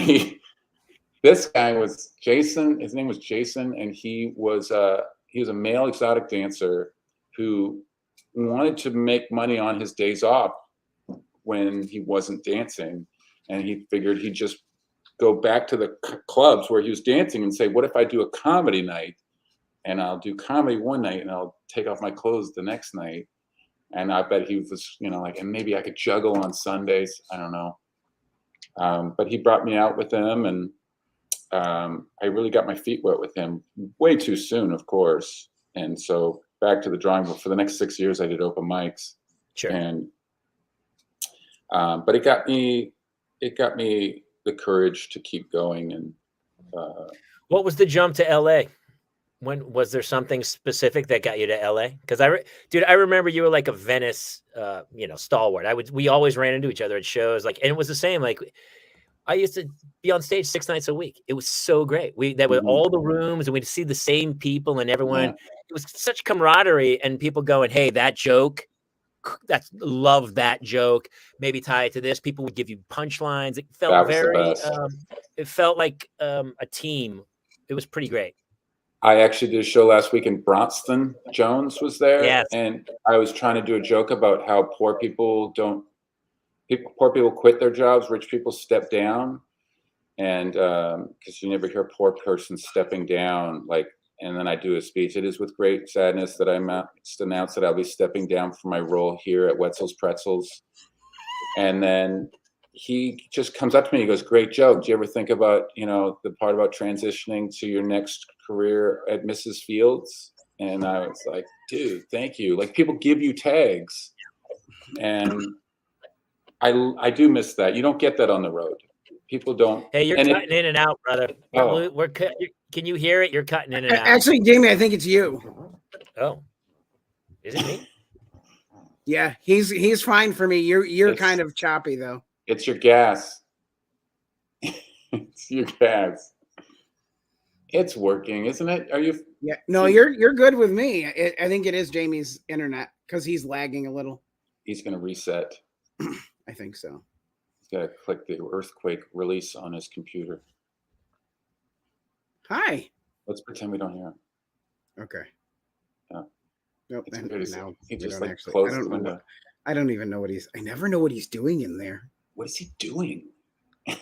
this guy was Jason. His name was Jason, and he was a male exotic dancer who wanted to make money on his days off when he wasn't dancing, and he figured he'd just go back to the clubs where he was dancing and say, "What if I do a comedy night, and I'll do comedy one night, and I'll take off my clothes the next night." And I bet he was, like, and maybe I could juggle on Sundays. I don't know. But he brought me out with him, and I really got my feet wet with him way too soon, of course. And so back to the drawing board. For the next 6 years, I did open mics. Sure. And but it got me the courage to keep going. And What was the jump to LA? When was there something specific that got you to LA? Because dude, I remember you were like a Venice, stalwart. We always ran into each other at shows, like, and it was the same. Like, I used to be on stage 6 nights a week. It was so great. There were all the rooms, and we'd see the same people and everyone. Yeah. It was such camaraderie, and people going, "Hey, that joke, love that joke. Maybe tie it to this." People would give you punchlines. It felt That was the very, best. it felt like a team. It was pretty great. I actually did a show last week in Bronxton. Jones was there, Yes. and I was trying to do a joke about how poor people quit their jobs, rich people step down, and because you never hear a poor person stepping down. Like, and then I do a speech. "It is with great sadness that I must announce that I'll be stepping down from my role here at Wetzel's Pretzels." And then he just comes up to me. He goes, "Great joke. Do you ever think about, the part about transitioning to your next career at Mrs. Fields?" And I was like, "Dude, thank you." Like, people give you tags, and I do miss that. You don't get that on the road. people don't. Hey, you're And cutting in and out, brother. Oh. Can you hear it? You're cutting in and out. Actually, Jamie, I think it's you. Oh, is it me? Yeah, he's fine for me. You're kind of choppy though. It's your gas. It's your gas. It's working, isn't it? Are you? Yeah, no, you're good with me. I think it is Jamie's internet because he's lagging a little. He's going to reset. I think so. He's got to click the earthquake release on his computer. Hi. Let's pretend we don't hear him. Okay. Yeah. Nope. And now he just don't like actually. closed the window. I don't even know what he's. I never know what he's doing in there. What is he doing? It's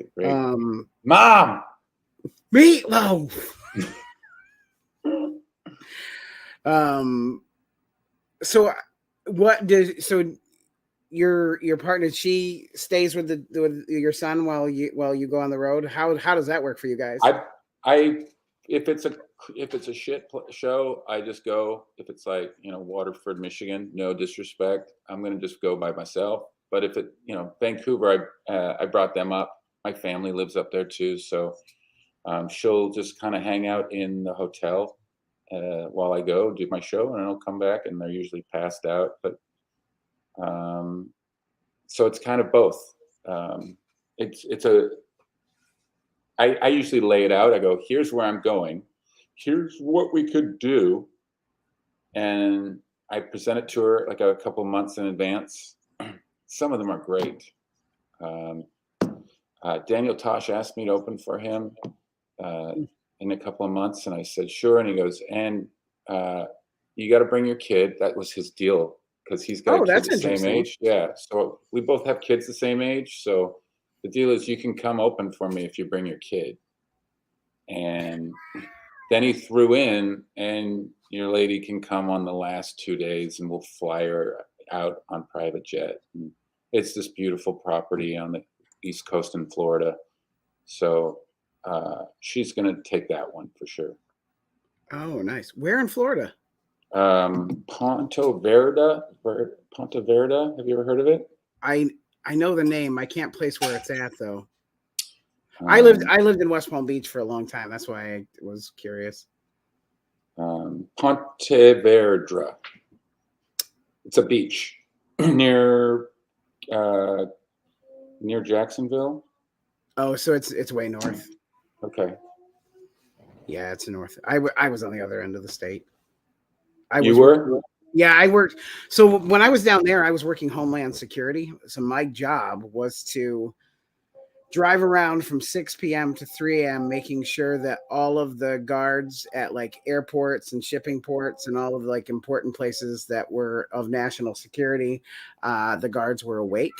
a great. Mom. Meatloaf. So what did so your partner, she stays with your son while you go on the road? How does that work for you guys? I if it's a shit show, I just go. If it's like, Waterford, Michigan, no disrespect, I'm gonna just go by myself. But if it, Vancouver, I brought them up. My family lives up there too, so she'll just kind of hang out in the hotel while I go do my show, and I'll come back, and they're usually passed out. But so it's kind of both. I usually lay it out. I go, here's where I'm going. Here's what we could do. And I present it to her like a couple of months in advance. Some of them are great. Daniel Tosh asked me to open for him in a couple of months. And I said, sure. And he goes, and you got to bring your kid. That was his deal because he's got a kid the same age. Yeah. So we both have kids the same age. So the deal is you can come open for me if you bring your kid. And then he threw in, and your lady can come on the last 2 days, and we'll fly her out on private jet. And it's this beautiful property on the East Coast in Florida. So she's going to take that one for sure. Oh, nice. Where in Florida? Ponte Verda. Have you ever heard of it? I know the name. I can't place where it's at though. I lived in West Palm Beach for a long time. That's why I was curious. Ponte Vedra. It's a beach near Jacksonville. Oh, so it's way north. Okay. Yeah, it's north. I was on the other end of the state. You were? Yeah, I worked. So when I was down there, I was working Homeland Security. So my job was to drive around from 6 p.m. to 3 a.m., making sure that all of the guards at like airports and shipping ports and all of like important places that were of national security, the guards were awake.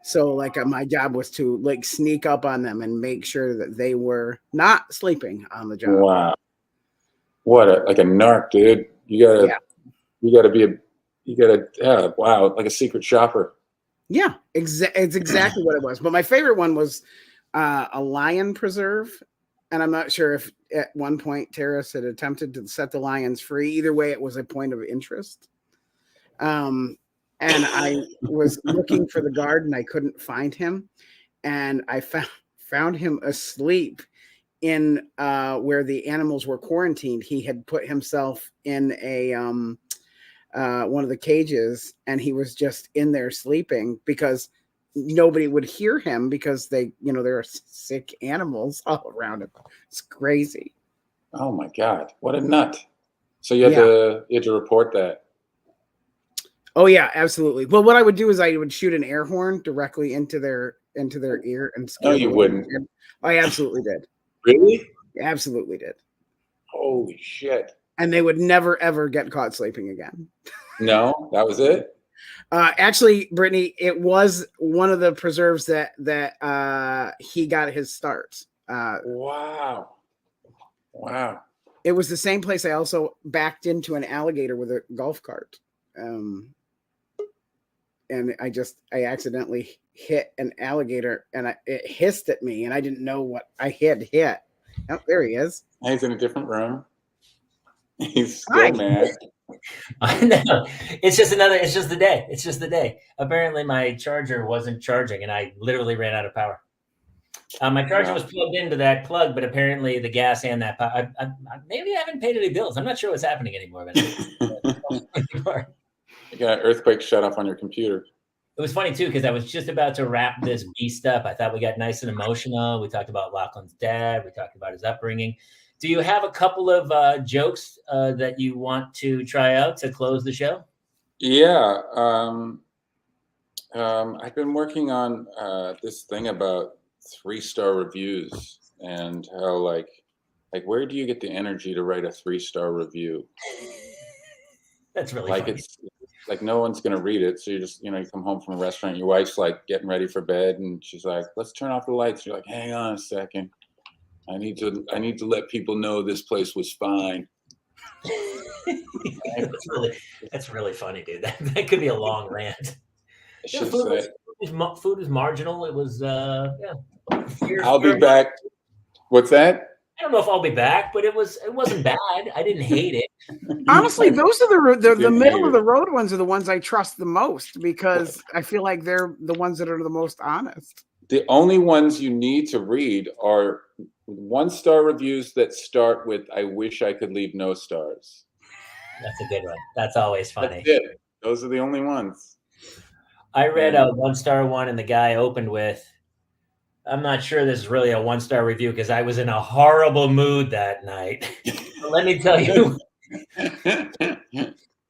So like my job was to like sneak up on them and make sure that they were not sleeping on the job. Wow. What like a narc, dude. Wow, like a secret shopper. Yeah, it's exactly what it was. But my favorite one was a lion preserve. And I'm not sure if at one point terrorists had attempted to set the lions free. Either way, it was a point of interest. And I was looking for the guard and I couldn't find him. And I found him asleep in where the animals were quarantined. He had put himself in a one of the cages, and he was just in there sleeping because nobody would hear him because there are sick animals all around him. It's crazy. Oh my God, what a nut! So you had to report that. Oh yeah, absolutely. Well, what I would do is I would shoot an air horn directly into their ear and scare them. No, you wouldn't. I absolutely did. Really? Absolutely did. Holy shit. And they would never, ever get caught sleeping again. No, that was it? Actually, Brittany, it was one of the preserves that he got his start. Wow. It was the same place I also backed into an alligator with a golf cart. And I accidentally hit an alligator, and it hissed at me, and I didn't know what I had hit. Oh, there he is. He's in a different room. He's still mad. No, it's just the day. It's just the day. Apparently my charger wasn't charging and I literally ran out of power. My charger was plugged into that plug, but apparently the gas and that power, maybe I haven't paid any bills. I'm not sure what's happening anymore. But You got an earthquake shut off on your computer. It was funny too, because I was just about to wrap this beast up. I thought we got nice and emotional. We talked about Lachlan's dad. We talked about his upbringing. Do you have a couple of jokes that you want to try out to close the show? Yeah. I've been working on this thing about 3-star reviews and how like where do you get the energy to write a 3-star review? That's really like funny. It's like no one's gonna read it, so you just you come home from a restaurant, your wife's like getting ready for bed, and she's like, "Let's turn off the lights." You're like, "Hang on a second, I need to let people know this place was fine." That's really funny, dude. That could be a long rant. Yeah, food was marginal. It was I'll be back. What's that? I don't know if I'll be back, but it wasn't bad. I didn't hate it. Honestly, those are the middle of the road ones are the ones I trust the most because I feel like they're the ones that are the most honest. The only ones you need to read are 1-star reviews that start with "I wish I could leave no stars." That's a good one. That's always funny. That's it. Those are the only ones. I read a 1-star one, and the guy opened with, "I'm not sure this is really a 1-star review because I was in a horrible mood that night." Let me tell you.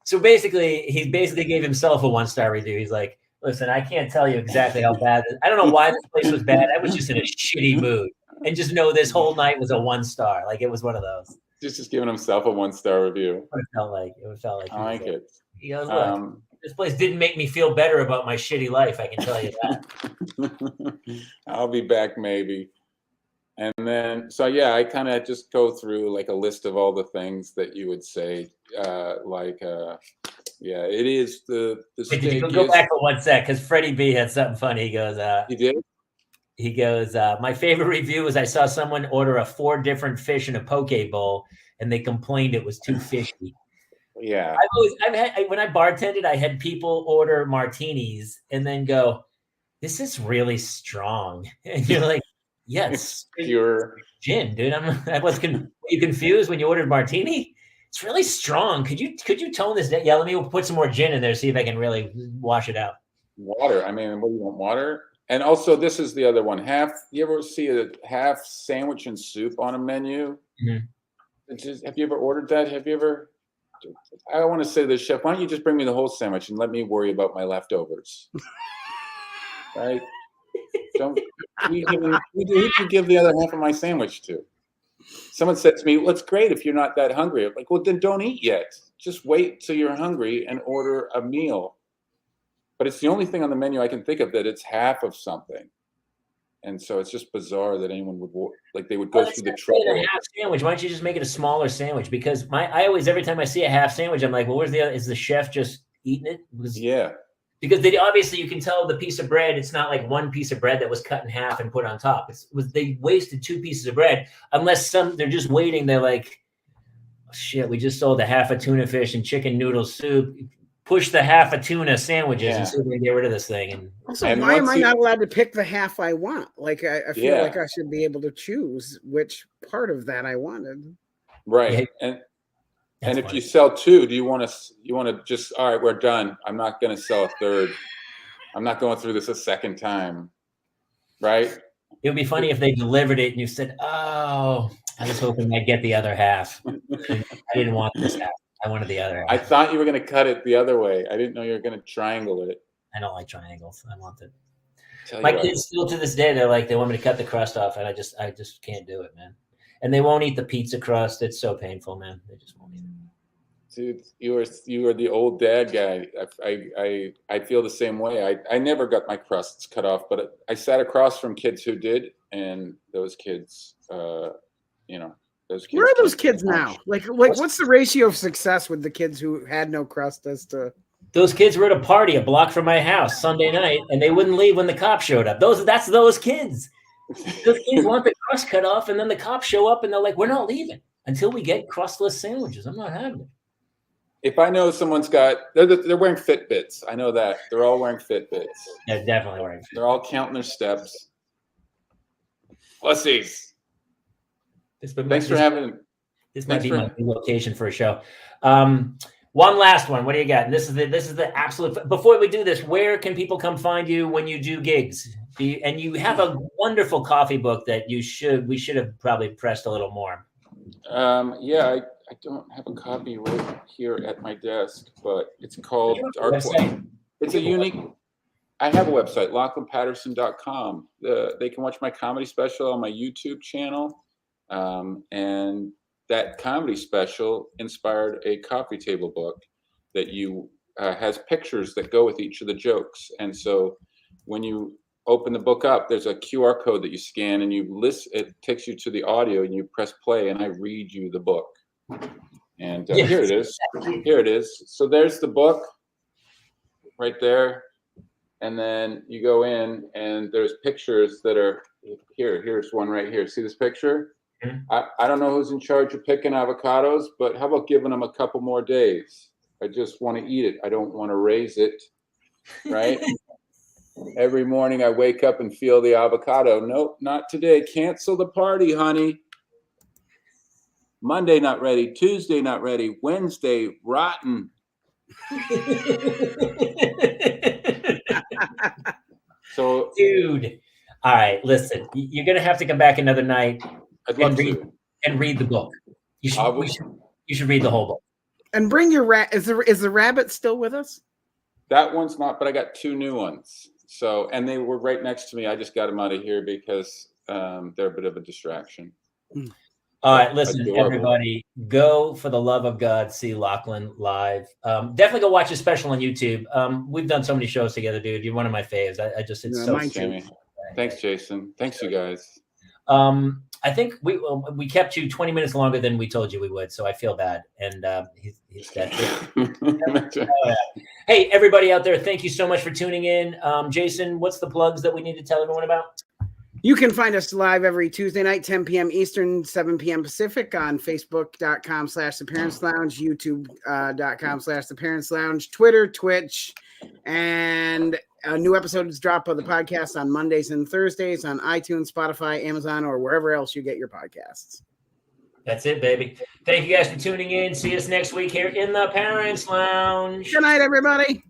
So basically, he gave himself a 1-star review. He's like, "Listen, I can't tell you exactly how bad. I don't know why this place was bad. I was just in a shitty mood, and just know this whole night was a 1-star. Like it was one of those." Just giving himself a 1-star review. It felt like. I like it. He goes, "Look, this place didn't make me feel better about my shitty life. I can tell you that." I'll be back maybe. And then, so yeah, I kind of just go through like a list of all the things that you would say, yeah, it is the steak. Go back for 1 sec, because Freddie B had something funny. He goes, he did? He goes, "My favorite review was I saw someone order a 4 different fish in a poke bowl, and they complained it was too fishy." Yeah. When I bartended, I had people order martinis and then go, "This is really strong." And you're like, "Yes, pure gin, dude." Were you confused when you ordered martini? It's really strong. Could you tone this down? Yeah, let me put some more gin in there, see if I can really wash it out. Water. I mean, what do you want? Water? And also, this is the other one. You ever see a half sandwich and soup on a menu? Mm-hmm. Have you ever ordered that? Have you ever? I want to say to the chef, why don't you just bring me the whole sandwich and let me worry about my leftovers? Right? Who do you give the other half of my sandwich to? Someone said to me, "Well, it's great if you're not that hungry." I'm like, well, then don't eat yet. Just wait till you're hungry and order a meal. But it's the only thing on the menu I can think of that it's half of something. And so it's just bizarre that anyone would they would go through the trouble. A half sandwich. Why don't you just make it a smaller sandwich? Because I always, every time I see a half sandwich, I'm like, well, where's the other? Is the chef just eating it? Yeah. Because obviously you can tell the piece of bread. It's not like one piece of bread that was cut in half and put on top. They wasted 2 pieces of bread. Unless they're just waiting. They're like, oh, shit, we just sold a half a tuna fish and chicken noodle soup. Push the half a tuna sandwiches and see if we can get rid of this thing. And also, why am I not allowed to pick the half I want? Like I feel like I should be able to choose which part of that I wanted. Right. Yeah. And if you sell 2, do you want to just, all right, we're done. I'm not going to sell a third. I'm not going through this a second time. Right? It would be funny if they delivered it and you said, "Oh, I was hoping I'd get the other half. I didn't want this half. I wanted the other half." I thought you were going to cut it the other way. I didn't know you were going to triangle it. I don't like triangles. I want it. My kids still to this day, they're like, they want me to cut the crust off, and I just can't do it, man. And they won't eat the pizza crust. It's so painful, man. They just won't eat it. Dude, you are the old dad guy. I feel the same way. I never got my crusts cut off, but I sat across from kids who did, and those kids, those kids. Where are those kids now? Like what's the ratio of success with the kids who had no crust as to? Those kids were at a party a block from my house Sunday night, and they wouldn't leave when the cops showed up. That's those kids. Those kids want the crust cut off, and then the cops show up, and they're like, "We're not leaving until we get crustless sandwiches." I'm not having it. If I know someone's got, they're wearing Fitbits. I know that they're all wearing Fitbits. They're definitely wearing. They're all counting their steps. Pussies. Thanks for having. This might be my new location for a show. One last one. What do you got? And this is the absolute. Before we do this, where can people come find you when you do gigs? And you have a wonderful coffee book that we should have probably pressed a little more. Yeah, I don't have a copy right here at my desk, but it's called It's a unique. I have a website, LachlanPatterson.com. They can watch my comedy special on my YouTube channel, and that comedy special inspired a coffee table book that has pictures that go with each of the jokes. And so when you open the book up, there's a QR code that you scan and it takes you to the audio and you press play and I read you the book. And yes. Here it is. So there's the book right there. And then you go in and there's pictures that are here. Here's one right here. See this picture? I don't know who's in charge of picking avocados, but how about giving them a couple more days? I just want to eat it. I don't want to raise it, right? Every morning I wake up and feel the avocado. Nope, not today. Cancel the party, honey. Monday, not ready. Tuesday, not ready. Wednesday, rotten. So, dude, all right, listen, you're going to have to come back another night. And read the book. You should read the whole book. And bring your rat. Is the rabbit still with us? That one's not, but I got 2 new ones. So, and they were right next to me. I just got them out of here because they're a bit of a distraction. All right, listen, everybody, go for the love of God, see Lachlan live. Definitely go watch his special on YouTube. We've done so many shows together, dude. You're one of my faves. Thanks, Jamie. Thanks, Jason. Thanks, you guys. I think we kept you 20 minutes longer than we told you we would, so I feel bad. And he's got Hey, everybody out there, thank you so much for tuning in. Jason, what's the plugs that we need to tell everyone about? You can find us live every Tuesday night, 10 p.m. Eastern, 7 p.m. Pacific on Facebook.com/The Parents Lounge, YouTube.com/The Parents Lounge, Twitter, Twitch, and a new episodes drop of the podcast on Mondays and Thursdays on iTunes, Spotify, Amazon, or wherever else you get your podcasts. That's it, baby. Thank you guys for tuning in. See us next week here in the Parents Lounge. Good night, everybody.